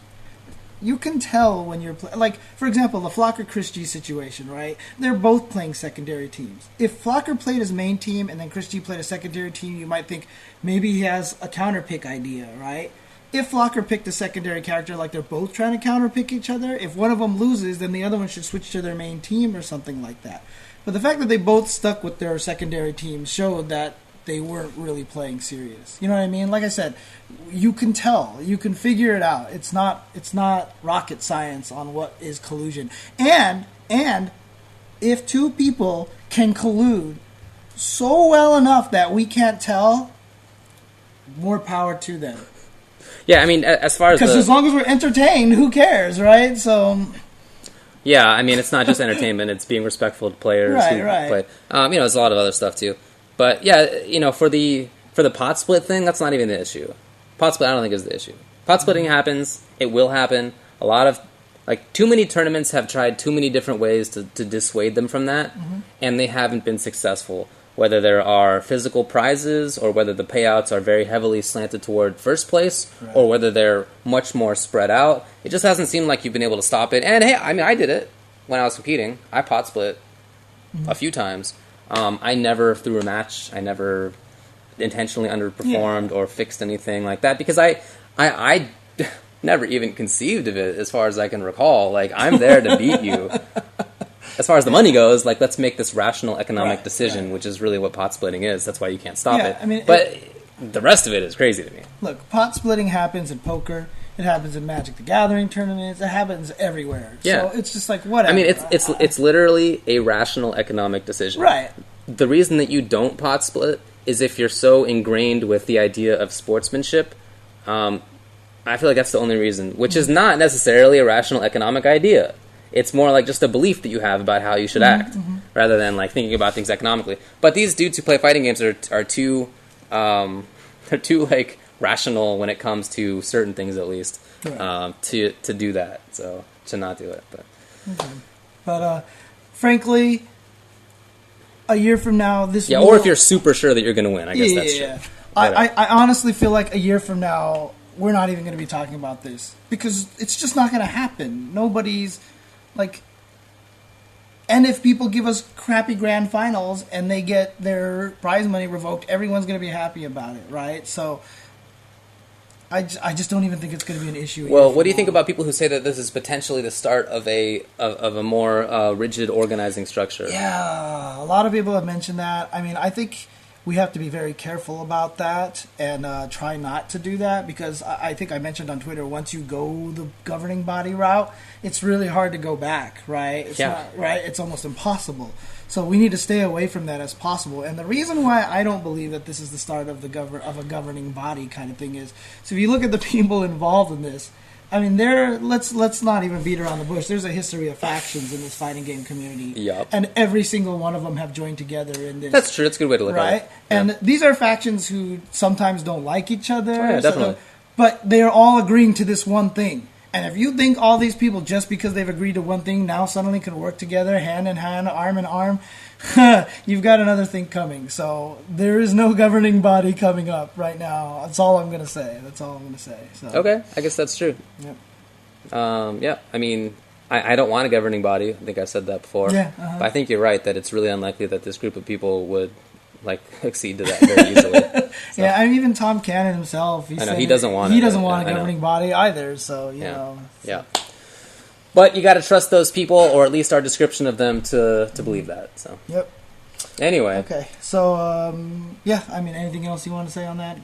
You can tell when you're like, for example, the Flocker Chris G situation, right? They're both playing secondary teams. If Flocker played his main team and then Chris G played a secondary team, you might think maybe he has a counter pick idea, right? If Flocker picked a secondary character, like they're both trying to counter pick each other, if one of them loses, then the other one should switch to their main team or something like that. But the fact that they both stuck with their secondary teams showed that they weren't really playing serious. You know what I mean? Like I said, you can tell. You can figure it out. It's not rocket science on what is collusion. And if two people can collude so well enough that we can't tell, more power to them. Yeah, I mean, as far as because as long as we're entertained, who cares, right? So. Yeah, I mean, it's not just entertainment; it's being respectful to players. Right. Play. There's a lot of other stuff too. But yeah, for the pot split thing, that's not even the issue. Pot split, I don't think is the issue. Pot splitting happens. It will happen. A lot of too many tournaments have tried too many different ways to dissuade them from that, and they haven't been successful. Whether there are physical prizes or whether the payouts are very heavily slanted toward first place, or whether they're much more spread out, it just hasn't seemed like you've been able to stop it. And hey, I mean, I did it when I was competing. I pot split a few times. I never threw a match. I never intentionally underperformed or fixed anything like that because I never even conceived of it as far as I can recall. Like, I'm there to beat you. As far as the money goes, like, let's make this rational economic decision, which is really what pot splitting is. That's why you can't stop it. I mean, but the rest of it is crazy to me. Look, pot splitting happens in poker. It happens in Magic the Gathering tournaments. It happens everywhere. Yeah. So it's just like, whatever. I mean, it's literally a rational economic decision. Right. The reason that you don't pot split is if you're so ingrained with the idea of sportsmanship. I feel like that's the only reason, which is not necessarily a rational economic idea. It's more like just a belief that you have about how you should act, rather than like thinking about things economically. But these dudes who play fighting games are too they're too like rational when it comes to certain things, at least, to do that. So to not do it, but frankly, a year from now, this or if you're super sure that you're going to win, I guess that's true. I honestly feel like a year from now, we're not even going to be talking about this because it's just not going to happen. Nobody's like. And if people give us crappy grand finals and they get their prize money revoked, everyone's going to be happy about it, right? So I just don't even think it's going to be an issue. Well, what do you think about people who say that this is potentially the start of a more rigid organizing structure? Yeah, a lot of people have mentioned that. I mean, I think we have to be very careful about that and try not to do that, because I think I mentioned on Twitter, once you go the governing body route, it's really hard to go back, right? It's almost impossible. So we need to stay away from that as possible. And the reason why I don't believe that this is the start of a governing body kind of thing is, so if you look at the people involved in this, I mean, let's not even beat around the bush. There's a history of factions in this fighting game community. Yep. And every single one of them have joined together in this. That's true. That's a good way to look at it. Right? And these are factions who sometimes don't like each other. Oh, yeah, definitely. But they're all agreeing to this one thing. And if you think all these people, just because they've agreed to one thing, now suddenly can work together, hand in hand, arm in arm, you've got another thing coming. So there is no governing body coming up right now. That's all I'm going to say. So. Okay, I guess that's true. Yep. Yeah, I mean, I don't want a governing body. I think I've said that before. Yeah. But I think you're right that it's really unlikely that this group of people would accede to that very easily. So. Yeah, I mean, even Tom Cannon himself. I know he doesn't want. He doesn't want a governing body either. So you know. Yeah. But you got to trust those people, or at least our description of them, to believe that. So. Yep. Anyway. Okay. So yeah, I mean, anything else you want to say on that?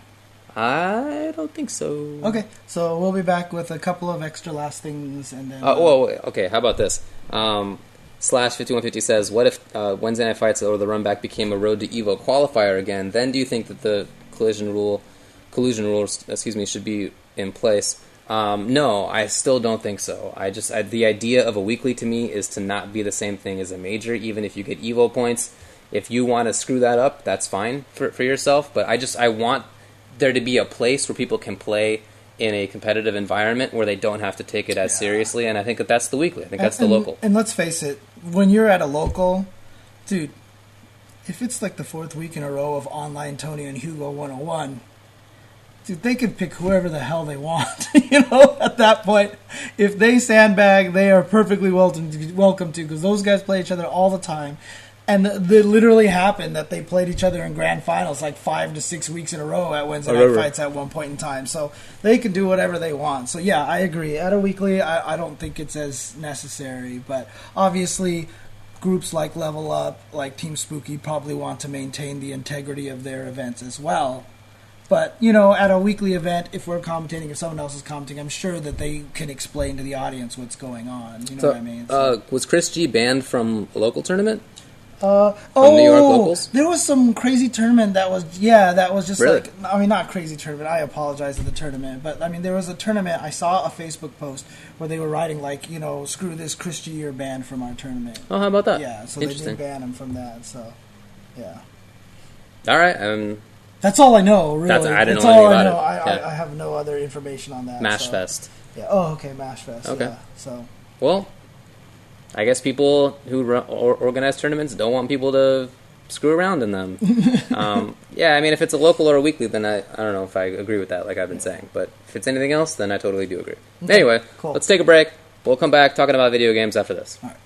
I don't think so. Okay, so we'll be back with a couple of extra last things, and then. Okay. How about this? /5150 says, what if Wednesday Night Fights or the Run Back became a Road to Evo qualifier again? Then do you think that the collusion rules, should be in place? No, I still don't think so. The idea of a weekly to me is to not be the same thing as a major, even if you get Evo points. If you want to screw that up, that's fine for yourself. But I want there to be a place where people can play in a competitive environment where they don't have to take it as seriously, and I think that's the weekly. I think that's the local. And let's face it, when you're at a local, dude, if it's like the fourth week in a row of online Tony and Hugo 101, dude, they can pick whoever the hell they want. At that point, if they sandbag, they are perfectly welcome to, because those guys play each other all the time. And it literally happened that they played each other in grand finals like 5 to 6 weeks in a row at Wednesday Night Fights at one point in time. So they can do whatever they want. So yeah, I agree. At a weekly, I don't think it's as necessary. But obviously, groups like Level Up, like Team Spooky, probably want to maintain the integrity of their events as well. But, at a weekly event, if we're commentating, if someone else is commenting, I'm sure that they can explain to the audience what's going on. You know what I mean? So, was Chris G banned from a local tournament? From New York locals? There was some crazy tournament that was just really? Not crazy tournament. I apologize to the tournament. But, there was a tournament. I saw a Facebook post where they were writing, screw this, Chris G, you're banned from our tournament. Oh, how about that? Yeah, so they did ban him from that. So, yeah. All right. That's all I know, really. I didn't know anything about it. I have no other information on that. Mash Fest. Yeah. Oh, okay, Mash Fest. Okay. Yeah, so. Well, I guess people who organize tournaments don't want people to screw around in them. If it's a local or a weekly, then I don't know if I agree with that, like I've been saying. But if it's anything else, then I totally do agree. Okay, anyway, cool. Let's take a break. We'll come back talking about video games after this. All right.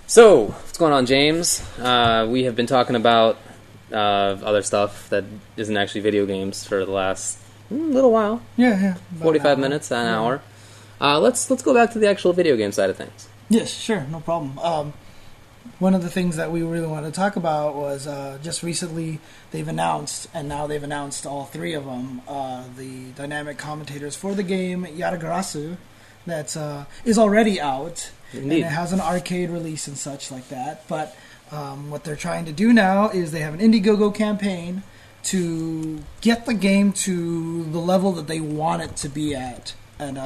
So, what's going on, James? We have been talking about other stuff that isn't actually video games for the last little while. Yeah. 45 minutes, an hour. Let's go back to the actual video game side of things. Yes, sure, no problem. One of the things that we really wanted to talk about was just recently they've announced, and now they've announced all three of them, the dynamic commentators for the game Yatagarasu that is already out. Indeed. And it has an arcade release and such like that. But what they're trying to do now is they have an Indiegogo campaign to get the game to the level that they want it to be at. And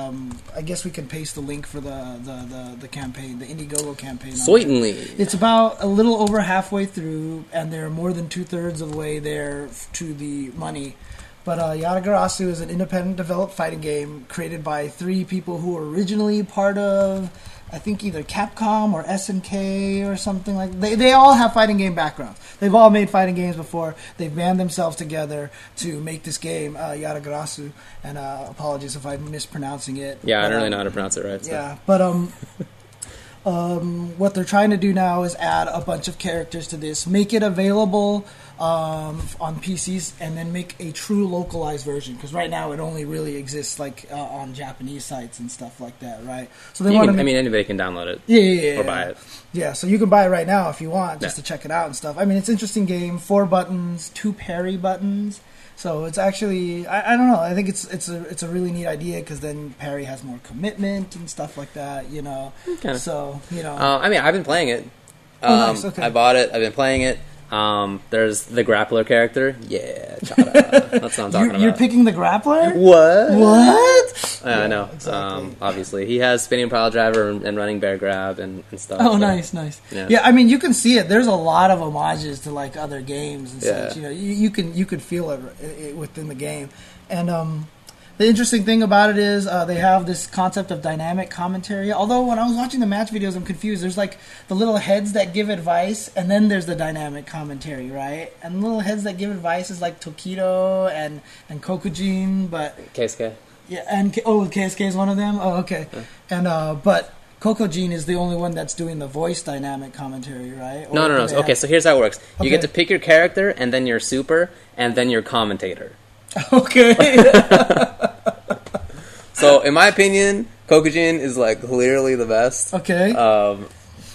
I guess we can paste the link for the campaign, the Indiegogo campaign. Certainly. It's about a little over halfway through, and they're more than 2/3 of the way there to the money. But Yatagarasu is an independent developed fighting game created by 3 people who were originally part of, I think, either Capcom or SNK or something like that. They all have fighting game backgrounds. They've all made fighting games before. They've band themselves together to make this game, Yatagarasu. And apologies if I'm mispronouncing it. Yeah, I don't really know how to pronounce it right. So. Yeah, but what they're trying to do now is add a bunch of characters to this, make it available on PCs, and then make a true localized version. Because right now it only really exists like on Japanese sites and stuff like that, right? So they want to. I mean, anybody can download it. Yeah, or buy it. Yeah, so you can buy it right now if you want, just to check it out and stuff. I mean, it's an interesting game. 4 buttons, 2 parry buttons. So it's actually, I don't know. I think it's a really neat idea because then parry has more commitment and stuff like that. You know. Okay. So I mean, I've been playing it. Nice. Okay. I bought it. I've been playing it. There's the grappler character. Yeah, Chada. That's what I'm talking about. You're picking the grappler? What? Yeah, I know. Exactly. Obviously, he has spinning pile driver and running bear grab and stuff. Oh, so. Nice. Yeah, I mean, you can see it. There's a lot of homages to like other games and such. You know, you could feel it within the game. And the interesting thing about it is they have this concept of dynamic commentary. Although when I was watching the match videos, I'm confused. There's like the little heads that give advice, and then there's the dynamic commentary, right? And the little heads that give advice is like Tokido and Kokujin, but KSK. Yeah, and KSK is one of them. Oh, okay. Yeah. And but Kokujin is the only one that's doing the voice dynamic commentary, right? Or no. Okay, so here's how it works. You get to pick your character, and then your super, and then your commentator. Okay. So, in my opinion, Kokujin is like clearly the best. Okay.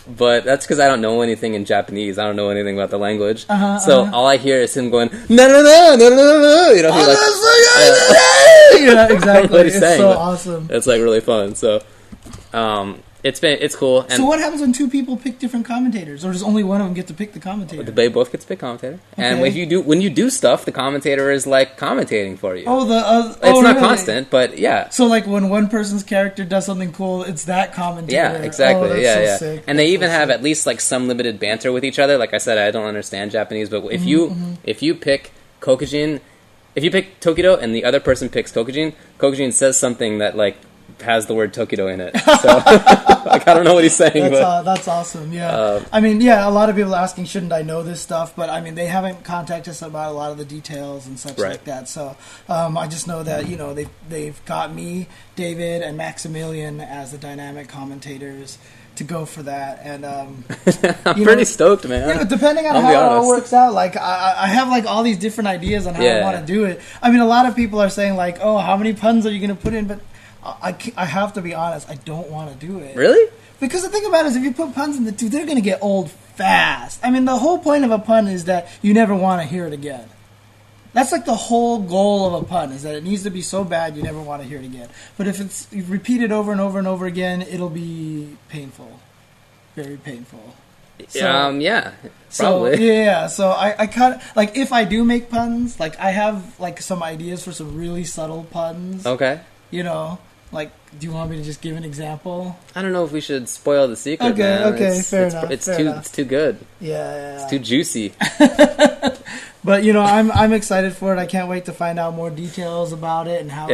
But that's because I don't know anything in Japanese. I don't know anything about the language. All I hear is him going, no. You know, yeah, exactly. It's saying, so awesome. It's like really fun. So, it's cool. And so what happens when 2 people pick different commentators, or does only one of them get to pick the commentator? They both get to pick commentator, and when you do stuff, the commentator is like commentating for you. It's not constant, but yeah. So like when one person's character does something cool, it's that commentator. Yeah, exactly. That's so sick. And they even have at least like some limited banter with each other. Like I said, I don't understand Japanese, but if you pick Kokujin, if you pick Tokido and the other person picks Kokujin says something that like has the word Tokido in it. So like, I don't know what he's saying. That's awesome. Yeah. I mean, a lot of people are asking, shouldn't I know this stuff? But I mean, they haven't contacted us about a lot of the details and such like that. So I just know that they've got me, David, and Maximilian as the dynamic commentators to go for that. And I'm pretty stoked, man. Depending on how it all works out, like I have like all these different ideas on how I want to do it. I mean, a lot of people are saying like, oh, how many puns are you going to put in? But I have to be honest, I don't want to do it. Really? Because the thing about it is, if you put puns in the 2, they're going to get old fast. I mean, the whole point of a pun is that you never want to hear it again. That's like the whole goal of a pun, is that it needs to be so bad you never want to hear it again. But if it's repeated over and over and over again, it'll be painful. Very painful. Yeah, probably. So I kind of, like, if I do make puns, like, I have, like, some ideas for some really subtle puns. Okay. Like, do you want me to just give an example? I don't know if we should spoil the secret, man. Okay, fair enough. It's too good. Yeah. It's too juicy. But, I'm excited for it. I can't wait to find out more details about it and how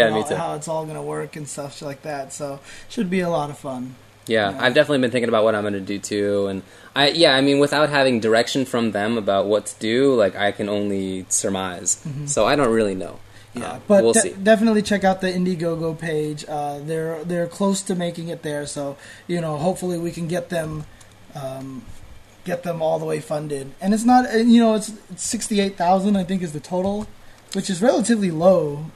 it's all going to work and stuff like that. So, should be a lot of fun. Yeah, I've definitely been thinking about what I'm going to do, too. And, I mean, without having direction from them about what to do, like, I can only surmise. Mm-hmm. So, I don't really know. Yeah, but we'll see. Definitely check out the Indiegogo page. They're close to making it there, so hopefully we can get them all the way funded. And it's not, it's 68,000 I think is the total, which is relatively low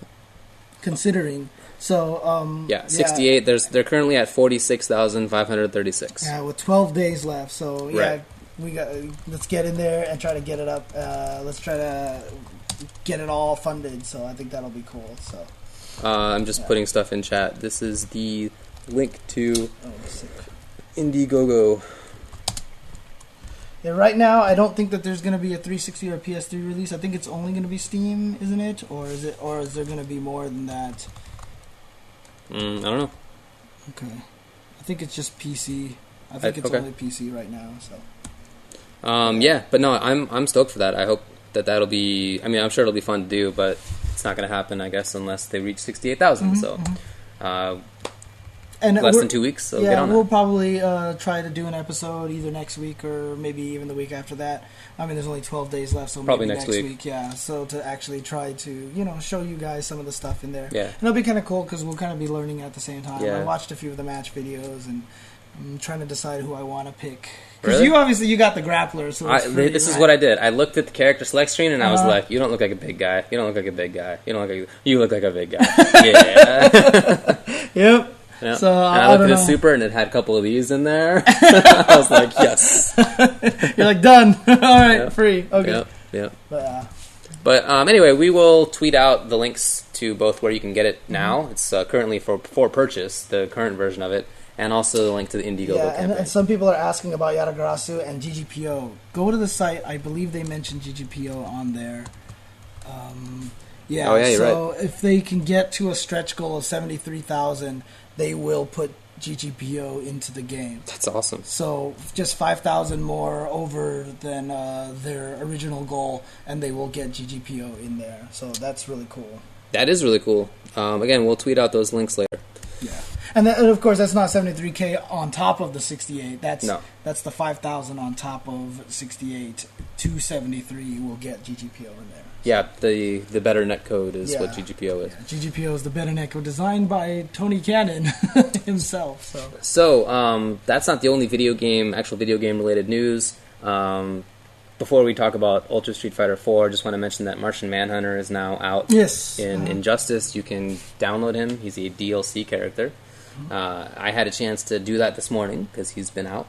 considering. So 68. They're currently at 46,536. Yeah, with 12 days left. So let's get in there and try to get it up. Let's try to get it all funded, so I think that'll be cool. So I'm just putting stuff in chat. This is the link to Indiegogo. Yeah, right now I don't think that there's going to be a 360 or PS3 release. I think it's only going to be Steam, isn't it? Or is there going to be more than that? I don't know. Okay, I think it's just PC. I think it's only PC right now. So but no, I'm stoked for that. I hope that'll be. I mean, I'm sure it'll be fun to do, but it's not going to happen, I guess, unless they reach 68,000. So, and less than 2 weeks. So get on we'll probably try to do an episode either next week or maybe even the week after that. I mean, there's only 12 days left, so probably maybe next week. Yeah. So to actually try to show you guys some of the stuff in there. Yeah. And it'll be kind of cool because we'll kind of be learning at the same time. Yeah. I watched a few of the match videos and I'm trying to decide who I want to pick. Really? Because you got the grappler, so this is what I did. I looked at the character select screen and I was like, "You don't look like a big guy. You don't look like a big guy. You don't look like you look like a big guy." Yeah. Yep. Yeah. So and I looked at his super and it had a couple of these in there. I was like, "Yes." You're like, done. All right, free. Okay. Yep. But anyway, we will tweet out the links to both where you can get it now. It's currently for purchase, the current version of it. And also the link to the Indiegogo campaign. And some people are asking about Yatagarasu and GGPO. Go to the site. I believe they mentioned GGPO on there. You're right. If they can get to a stretch goal of 73,000, they will put GGPO into the game. That's awesome. So just 5,000 more over than their original goal, and they will get GGPO in there. So that's really cool. That is really cool. Again, we'll tweet out those links later. Yeah. And of course, that's not 73K on top of the 68. That's the 5,000 on top of 68. 273 will get GGPO in there. Yeah, the better netcode is what GGPO is. Yeah, GGPO is the better netcode designed by Tony Cannon himself. So that's not the only actual video game related news. Before we talk about Ultra Street Fighter 4, I just want to mention that Martian Manhunter is now out in Injustice. You can download him. He's a DLC character. I had a chance to do that this morning because he's been out.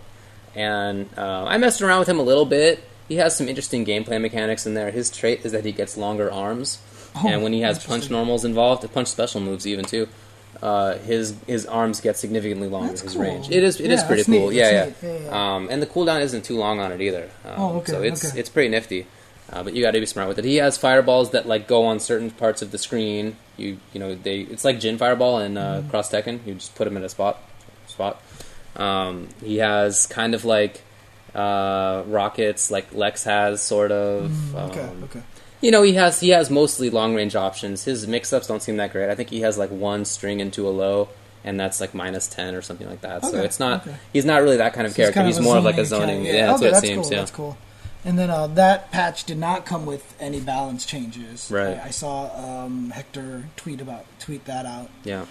And I messed around with him a little bit. He has some interesting gameplay mechanics in there. His trait is that he gets longer arms. And when he has punch normals involved, punch special moves even too, his arms get significantly longer. His range. It is pretty cool. Yeah. And the cooldown isn't too long on it either. So it's pretty nifty. But you got to be smart with it. He has fireballs that like go on certain parts of the screen. It's like Jin Fireball in Cross Tekken. You just put him in a spot. He has kind of like rockets, like Lex has, sort of. He has mostly long range options. His mix ups don't seem that great. I think he has like one string into a low, and that's like -10 or something like that. So it's not. He's not really that kind of character. He's more of like a zoning. That's what it seems. Cool, that's cool. And then that patch did not come with any balance changes. Right. I saw Hector tweet that out. Yeah.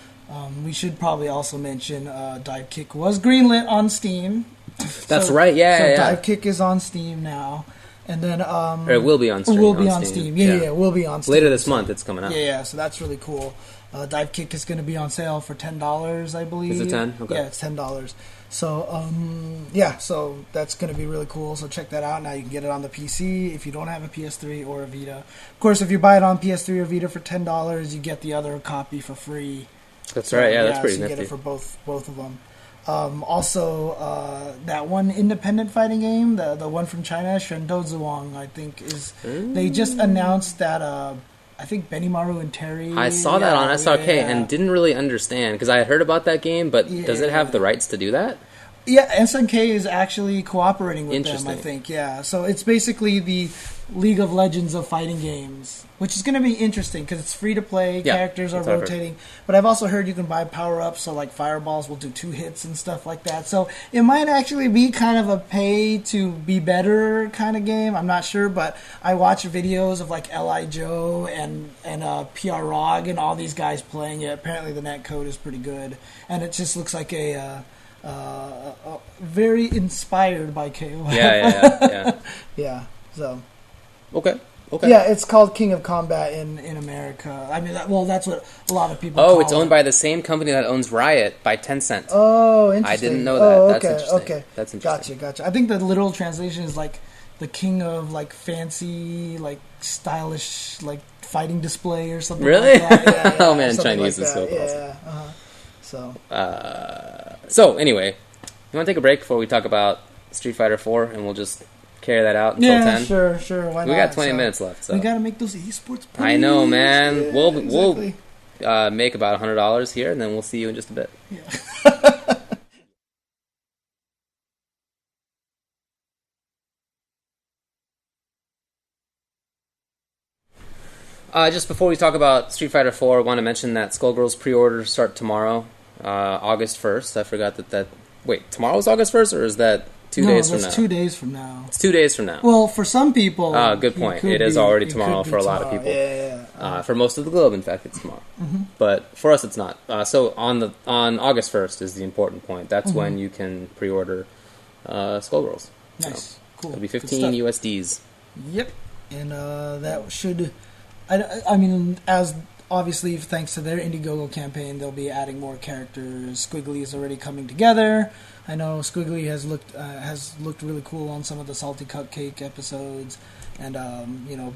We should probably also mention Divekick was greenlit on Steam. That's right. Yeah. Divekick is on Steam now. And then or it will be on Steam. Yeah, it will be on Steam. Later this month it's coming out. Yeah, so that's really cool. Divekick is going to be on sale for $10, I believe. Is it 10? Okay. Yeah, it's $10. So, so that's going to be really cool. So check that out. Now you can get it on the PC if you don't have a PS3 or a Vita. Of course, if you buy it on PS3 or Vita for $10, you get the other copy for free. That's right. Yeah, that's pretty nifty. You get it for both of them. Also, that one independent fighting game, the one from China, Shendo Zhuang, I think is. They just announced that. I think Benimaru and Terry. I saw that on SRK and didn't really understand because I had heard about that game, but does it have the rights to do that? Yeah, SNK is actually cooperating with them, I think. Yeah, so it's basically the League of Legends of fighting games, which is going to be interesting because it's free to play. Characters are rotating, but I've also heard you can buy power ups, so like fireballs will do 2 hits and stuff like that. So it might actually be kind of a pay to be better kind of game. I'm not sure, but I watch videos of like Li Joe and PR Rog and all these guys playing it. Apparently the netcode is pretty good, and it just looks like a very inspired by KOF. Yeah. So. Okay. Yeah, it's called King of Combat in America. I mean, that's what a lot of people call it's owned by the same company that owns Riot by Tencent. Oh, interesting. I didn't know that. That's interesting. Okay. That's interesting. Gotcha. I think the literal translation is like the king of like fancy, like stylish, like fighting display or something. Really? Like that. Yeah, oh man, Chinese is so awesome. So anyway, you want to take a break before we talk about Street Fighter 4, and we'll just carry that out until 10? Sure. Why not? We got 20 minutes left. So. We got to make those esports plays. I know, man. Yeah, we'll make about $100 here, and then we'll see you in just a bit. Yeah. Just before we talk about Street Fighter 4, I want to mention that Skullgirls pre-orders start tomorrow, August 1st. I forgot that... Wait, tomorrow's August 1st, or is that 2 days from now. That's 2 days from now. It's 2 days from now. Well, for some people... good point. It is already tomorrow for a lot of people. Yeah. For most of the globe, in fact, it's tomorrow. Mm-hmm. But for us, it's not. So on August 1st is the important point. That's when you can pre-order Skullgirls. Nice. So Cool. It'll be 15 USDs. Yep. And that should... I mean, as... Obviously, thanks to their Indiegogo campaign, they'll be adding more characters. Squiggly is already coming together. I know Squiggly has looked really cool on some of the Salty Cupcake episodes, and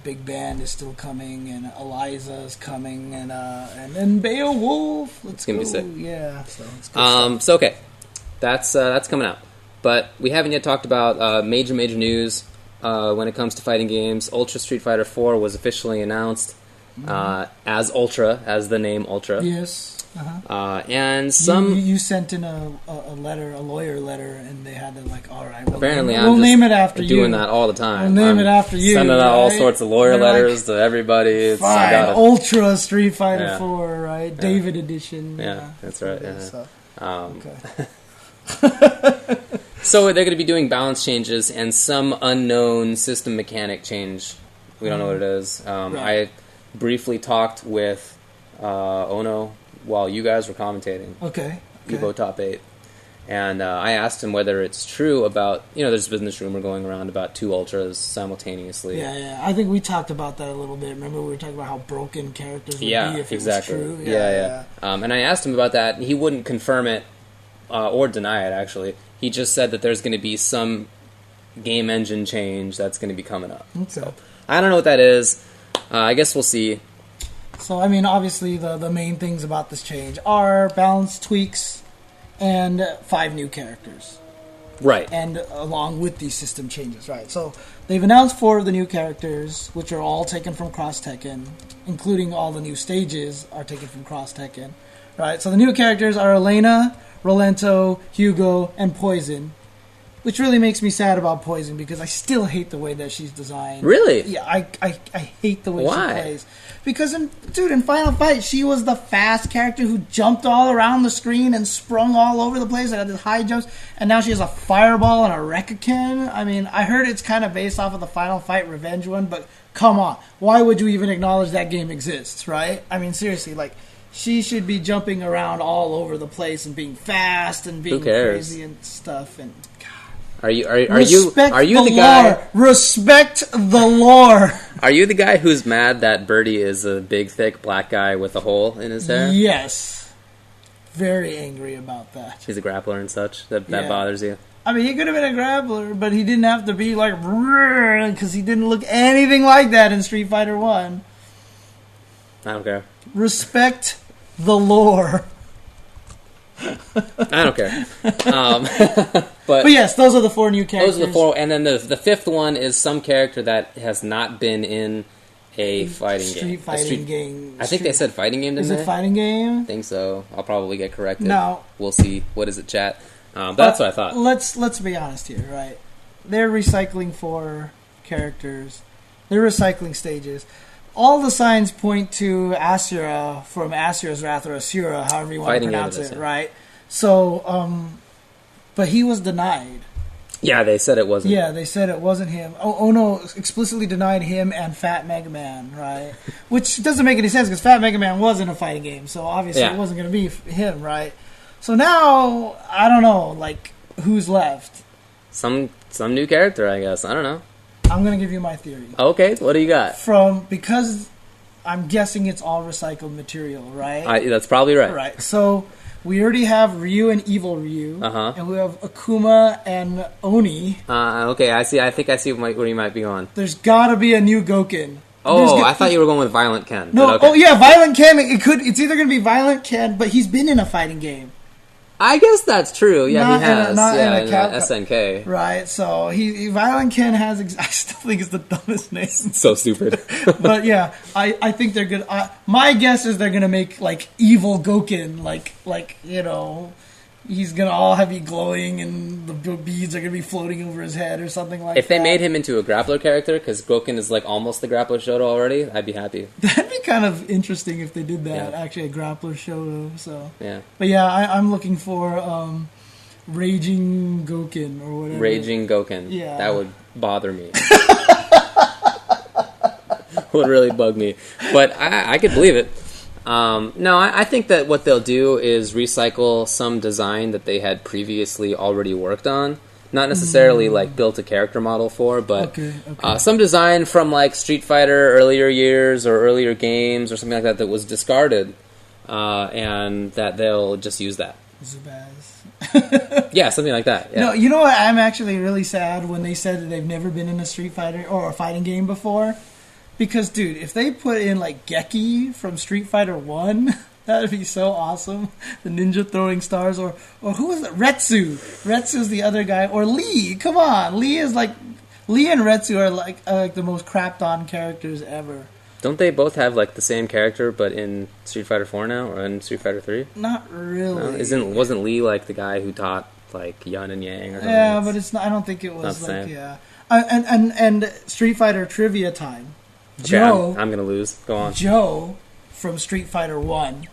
Big Band is still coming, and Eliza's coming, and Beowulf. It's gonna be sick. Yeah. So it's good So okay, that's coming out, but we haven't yet talked about major news when it comes to fighting games. Ultra Street Fighter 4 was officially announced. As Ultra, as the name Ultra. Yes. Uh-huh. And some... You sent in a lawyer letter, and they had to all right, apparently we'll name it after you. Doing that all the time. We'll name it after you. Sending out all sorts of lawyer letters to everybody. Fine, Ultra Street Fighter 4, right? Yeah. David Edition. Yeah, that's right. Yeah. So, okay. So they're going to be doing balance changes and some unknown system mechanic change. We don't know what it is. Right. I briefly talked with Ono while you guys were commentating. Okay. Evo Top 8. And I asked him whether it's true about, there's a business rumor going around about 2 Ultras simultaneously. Yeah. I think we talked about that a little bit. Remember we were talking about how broken characters would be if exactly. it was true? Yeah. And I asked him about that, and he wouldn't confirm it or deny it, actually. He just said that there's going to be some game engine change that's going to be coming up. Okay. So I don't know what that is. I guess we'll see. So, I mean, obviously the main things about this change are balance tweaks and 5 new characters. Right. And along with these system changes, right. So, they've announced 4 of the new characters, which are all taken from Cross Tekken, including all the new stages are taken from Cross Tekken. Right. So, the new characters are Elena, Rolento, Hugo, and Poison. Which really makes me sad about Poison, because I still hate the way that she's designed. Really? Yeah, I hate the way she plays. Because, in Final Fight, she was the fast character who jumped all around the screen and sprung all over the place and had these high jumps, and now she has a fireball and a Rekaken. I mean, I heard it's kind of based off of the Final Fight Revenge one, but come on. Why would you even acknowledge that game exists, right? I mean, seriously, she should be jumping around all over the place and being fast and being crazy and stuff, and... Are you the guy? Respect the lore. Are you the guy who's mad that Birdie is a big, thick black guy with a hole in his hair? Yes. Very angry about that. He's a grappler and such. That bothers you? I mean, he could have been a grappler, but he didn't have to be because he didn't look anything like that in Street Fighter 1. I don't care. Respect the lore. I don't care. But yes, those are the 4 new characters. Those are the 4, and then the 5th one is some character that has not been in a fighting game. I think they said fighting game, didn't they? Is it fighting game? I think so. I'll probably get corrected. No. We'll see. What is it, chat? But that's what I thought. Let's be honest here, right? They're recycling 4 characters. They're recycling stages. All the signs point to Asura from Asura's Wrath, or Asura, however you want to pronounce it, right? So, but he was denied. Yeah, they said it wasn't. Yeah, they said it wasn't him. Ono explicitly denied him and Fat Mega Man, right? Which doesn't make any sense, because Fat Mega Man was in a fighting game, so obviously it wasn't going to be him, right? So now, I don't know, who's left? Some new character, I guess. I don't know. I'm going to give you my theory. Okay, what do you got? Because I'm guessing it's all recycled material, right? That's probably right. Right. So we already have Ryu and Evil Ryu, and we have Akuma and Oni. Okay, I see. I think I see where you might be going. There's got to be a new Gouken. I thought you were going with Violent Ken. No, okay. Oh yeah, Violent Ken. It's either going to be Violent Ken, but he's been in a fighting game. I guess that's true. Yeah, he has. Not in a SNK. Right, so Violent Ken has... I still think it's the dumbest name. It's so stupid. But yeah, I think they're good. My guess is they're going to make, evil Gouken, he's going to all be glowing and the beads are going to be floating over his head or something like that. If they made him into a grappler character, because Gouken is, almost the grappler Shoto already, I'd be happy. That'd be kind of interesting if they did that, actually, a grappler Shoto, so... Yeah. But yeah, I'm looking for Raging Goken or whatever. Raging Goken. Yeah. That would bother me. Would really bug me. But I could believe it. No, I think that what they'll do is recycle some design that they had previously already worked on. Not necessarily like built a character model for, but some design from like Street Fighter earlier years or earlier games or something like that was discarded, and that they'll just use that. Zubaz. Yeah, something like that. Yeah. No, you know what? I'm actually really sad when they said that they've never been in a Street Fighter or a fighting game before. Because, dude, if they put in, like, Geki from Street Fighter 1, that would be so awesome. The ninja throwing stars. Or who was it? Retsu. Retsu's the other guy. Or Lee. Come on. Lee and Retsu are, like the most crapped-on characters ever. Don't they both have, like, the same character, but in Street Fighter 4 now? Or in Street Fighter 3? Not really. No? Wasn't Lee, like, the guy who taught, like, Yan and Yang or something? Yeah, but it's not. I don't think it was, like, yeah. And Street Fighter trivia time. Okay, Joe, I'm gonna lose. Go on. Joe from Street Fighter 1,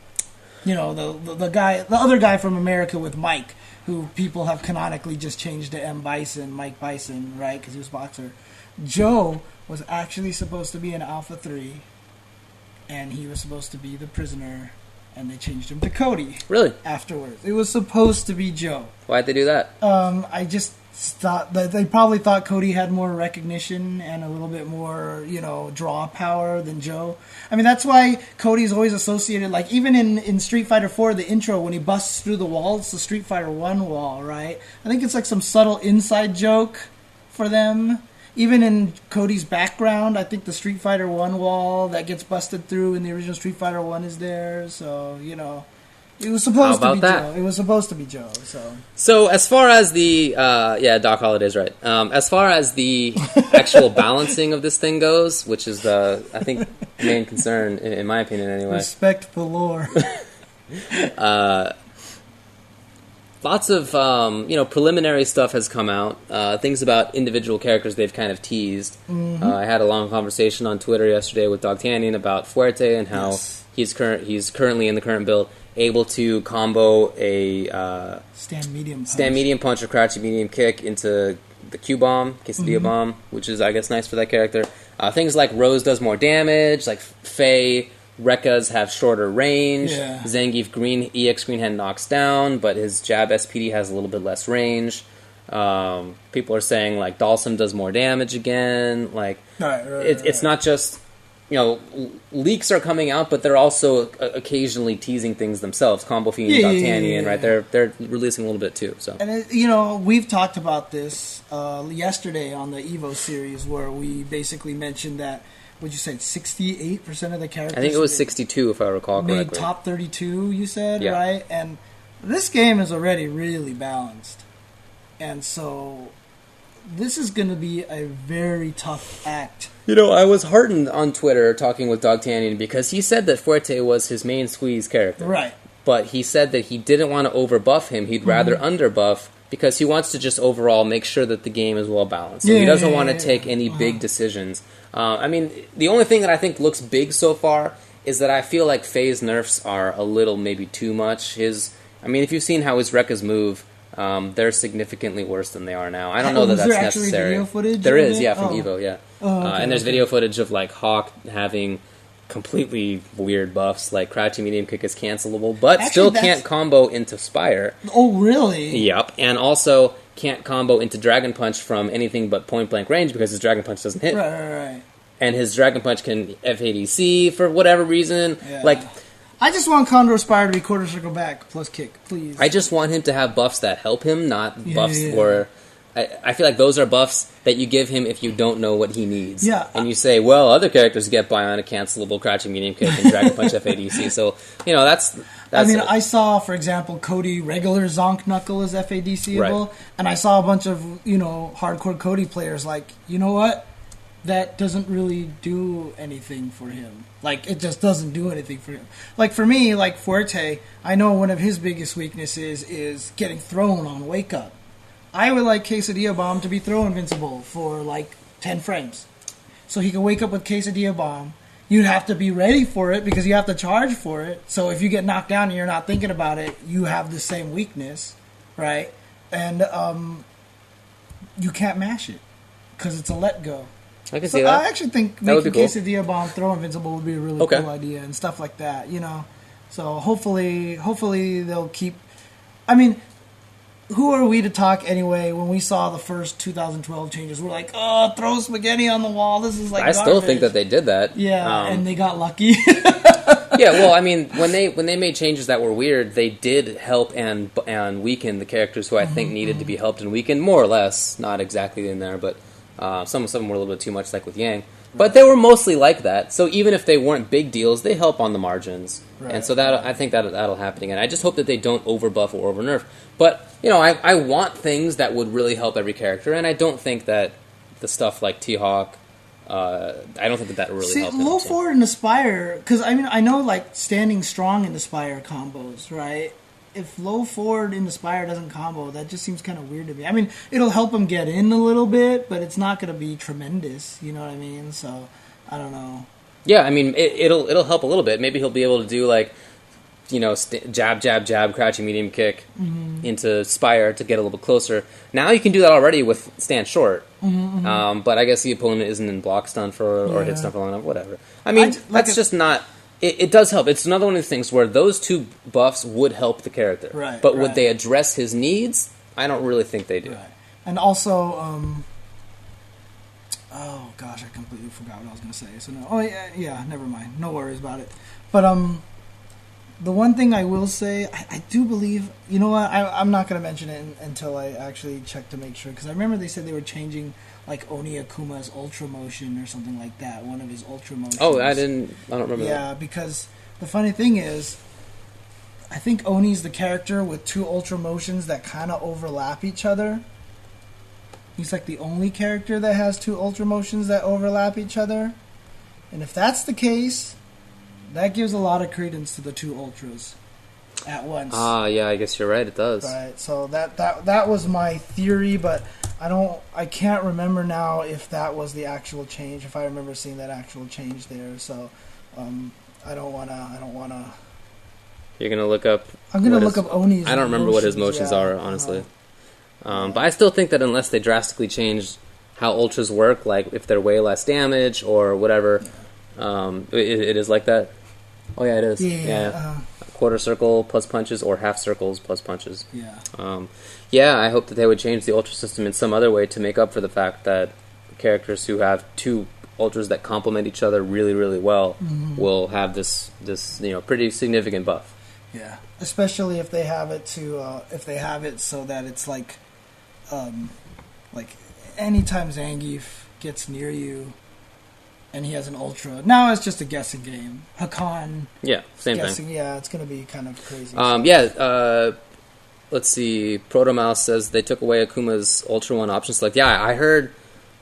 you know, the other guy from America with Mike, who people have canonically just changed to Mike Bison, right? Because he was boxer. Joe was actually supposed to be in Alpha 3, and he was supposed to be the prisoner, and they changed him to Cody. Really? Afterwards, it was supposed to be Joe. Why'd they do that? I just thought that they probably thought Cody had more recognition and a little bit more, you know, draw power than Joe. I mean, that's why Cody's always associated, like, even in Street Fighter 4, the intro, when he busts through the wall, it's the Street Fighter 1 wall, right? I think it's like some subtle inside joke for them. Even in Cody's background, I think the Street Fighter 1 wall that gets busted through in the original Street Fighter 1 is there, so, you know. It was supposed to be Joe. It was supposed to be Joe. So as far as the Doc Holliday's right. As far as the actual balancing of this thing goes, which is the main concern in my opinion anyway. Respect the lore. Lots of preliminary stuff has come out. Things about individual characters they've kind of teased. Mm-hmm. I had a long conversation on Twitter yesterday with Dog Tannian about Fuerte and how he's currently in the current build able to combo a stand medium punch or crouching medium kick into the Q bomb, quesadilla bomb, which is I guess nice for that character. Things like Rose does more damage, like Faye, Rekka's have shorter range. Yeah. Zangief EX Greenhand knocks down, but his jab SPD has a little bit less range. People are saying like Dalsum does more damage again. Like it's not just leaks are coming out, but they're also occasionally teasing things themselves. Combo Fiend and D'Artagnan, right? They're releasing a little bit too. So and we've talked about this yesterday on the Evo series where we basically mentioned that. Would you say 68% of the characters? I think it was 62 if I recall correctly. Made top 32, you said, yeah. Right? And this game is already really balanced. And so this is going to be a very tough act. I was heartened on Twitter talking with Dog Tannian because he said that Fuerte was his main squeeze character. Right. But he said that he didn't want to overbuff him. He'd rather underbuff because he wants to just overall make sure that the game is well balanced. So he doesn't want to take any big decisions. The only thing that I think looks big so far is that I feel like Faye's nerfs are a little maybe too much. If you've seen how his Rekkas move, they're significantly worse than they are now. I don't know that that's necessary. Video footage there is, from Evo, yeah. Okay, and there's video footage of like Hawk having completely weird buffs, like crouching medium kick is cancelable, but still can't combo into Spire. Oh, really? Yep, and also can't combo into Dragon Punch from anything but point blank range because his Dragon Punch doesn't hit. Right. And his Dragon Punch can FADC for whatever reason. Yeah. I just want Condor Spire to be quarter circle back plus kick, please. I just want him to have buffs that help him, not buffs where... I feel like those are buffs that you give him if you don't know what he needs. Yeah. And you say, well, other characters get bionic cancelable, crouching medium kick, and Dragon Punch FADC. So, that's I saw, for example, Cody regular Zonk Knuckle is FADCable, right. And I saw a bunch of, hardcore Cody players like, you know what? That doesn't really do anything for him. Like, it just doesn't do anything for him. Like, for me, like Fuerte, I know one of his biggest weaknesses is getting thrown on Wake Up. I would like Quesadilla Bomb to be throw invincible for, 10 frames. So he can wake up with Quesadilla Bomb. You'd have to be ready for it because you have to charge for it. So if you get knocked down and you're not thinking about it, you have the same weakness, right? and you can't mash it because it's a let go. I can see that. I actually think making Quesadilla Bomb throw invincible would be a really cool idea and stuff like that, you know. So hopefully they'll keep. I mean, who are we to talk anyway? When we saw the first 2012 changes, we're like, "Oh, throw spaghetti on the wall. This is like." I still think that they did that. Yeah, and they got lucky. Yeah, well, I mean, when they made changes that were weird, they did help and weaken the characters who I think needed to be helped and weakened, more or less. Not exactly in there, but some of them were a little bit too much, like with Yang. But they were mostly like that. So even if they weren't big deals, they help on the margins. Right. And so I think that'll happen again. I just hope that they don't overbuff or overnerf. But, you know, I want things that would really help every character, and I don't think that the stuff like T-Hawk, I don't think that really help. Low forward and Aspire, because I mean, I know like standing strong in Aspire combos, right? If low forward in Aspire doesn't combo, that just seems kind of weird to me. I mean, it'll help him get in a little bit, but it's not going to be tremendous. You know what I mean? So I don't know. Yeah, I mean, it'll help a little bit. Maybe he'll be able to do like, you know, jab, jab, jab, crouching medium kick into Spire to get a little bit closer. Now you can do that already with stand short. But I guess the opponent isn't in block stun or hit stun for long enough, whatever. I mean, that's just not... It does help. It's another one of the things where those two buffs would help the character. Right, but would they address his needs? I don't really think they do. Right. And also... oh, gosh, I completely forgot what I was going to say. So no, yeah, never mind. No worries about it. But... the one thing I will say, I do believe... You know what? I'm not going to mention it until I actually check to make sure. Because I remember they said they were changing, like, Oni Akuma's Ultra Motion or something like that. One of his Ultra Motions. Oh, I don't remember that. Yeah, because the funny thing is, I think Oni's the character with two Ultra Motions that kind of overlap each other. He's, like, the only character that has two Ultra Motions that overlap each other. And if that's the case... that gives a lot of credence to the two ultras at once. Yeah, I guess you're right. It does. Right. So that was my theory, but I can't remember now if that was the actual change. If I remember seeing that actual change there, so I don't wanna. You're gonna look up. I'm gonna look up Oni's. I don't remember what his motions are, honestly. But I still think that unless they drastically change how ultras work, like if they're way less damage or whatever, it is like that. Oh yeah, it is. Yeah. Quarter circle plus punches or half circles plus punches. Yeah. Yeah, I hope that they would change the ultra system in some other way to make up for the fact that characters who have two ultras that complement each other really, really well will have this pretty significant buff. Yeah, especially if they have it so that it's like anytime Zangief gets near you. And he has an ultra. Now it's just a guessing game. Hakan. Yeah, same guessing, thing. Yeah, it's going to be kind of crazy. Let's see. Protomouse says they took away Akuma's Ultra 1 option select. Yeah, I heard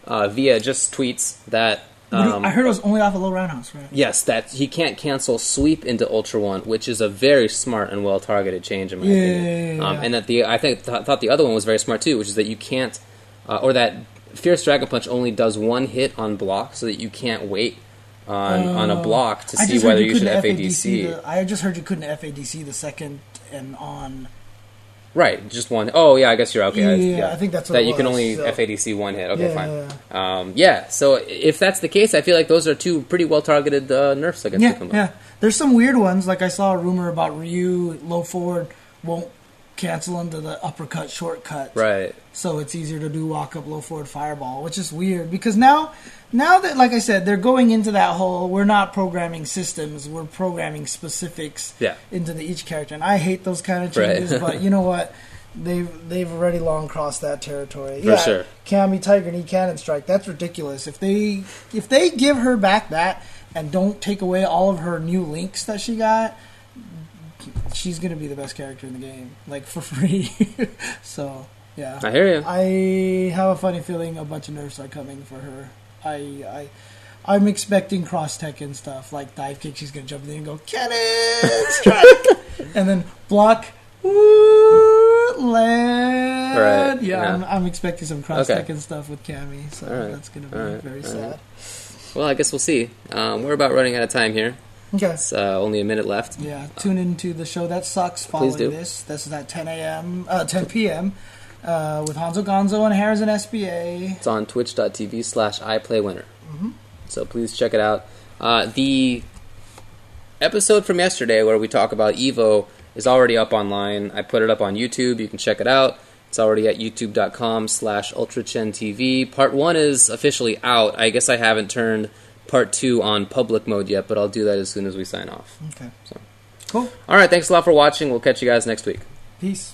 via just tweets that... I heard it was only off a low roundhouse, right? Yes, that he can't cancel sweep into Ultra 1, which is a very smart and well-targeted change, in my opinion. Yeah. And that I thought the other one was very smart, too, which is that you can't... or that... Fierce Dragon Punch only does one hit on block, so that you can't wait on a block to see whether you should FADC. I just heard you couldn't FADC the second and on. Right, just one. Oh, yeah, I guess you're okay. Yeah, I think that's what that it you was, can only so. FADC one hit. Okay, fine. So if that's the case, I feel like those are two pretty well-targeted nerfs against Akuma. Yeah, there's some weird ones. Like I saw a rumor about Ryu, low forward, won't cancel into the uppercut shortcut. Right. So it's easier to do walk up low forward fireball, which is weird because now that, like I said, they're going into that whole we're not programming systems, we're programming specifics into each character, and I hate those kind of changes. Right. But you know what? They've already long crossed that territory. For sure. Cammy Tiger Knee Cannon Strike. That's ridiculous. If they give her back that and don't take away all of her new links that she got. She's going to be the best character in the game, like, for free. So, yeah. I hear you. I have a funny feeling a bunch of nerfs are coming for her. I'm expecting cross-tech and stuff, like Divekick. She's going to jump in there and go, cannon, strike! And then block, land. Right. Yeah. I'm expecting some cross-tech and stuff with Cammy, so that's going to be very sad. Well, I guess we'll see. We're about running out of time here. Okay. It's only a minute left. Yeah, tune into the show That Sucks following this. This is at 10 p.m. with Hanzo Gonzo and Harrison SBA. It's on twitch.tv/iplaywinner. Mm-hmm. So please check it out. The episode from yesterday where we talk about Evo is already up online. I put it up on YouTube. You can check it out. It's already at youtube.com/UltraChenTV. Part 1 is officially out. I guess I haven't turned Part 2 on public mode yet, but I'll do that as soon as we sign off. Okay. So. Cool. All right, thanks a lot for watching. We'll catch you guys next week. Peace.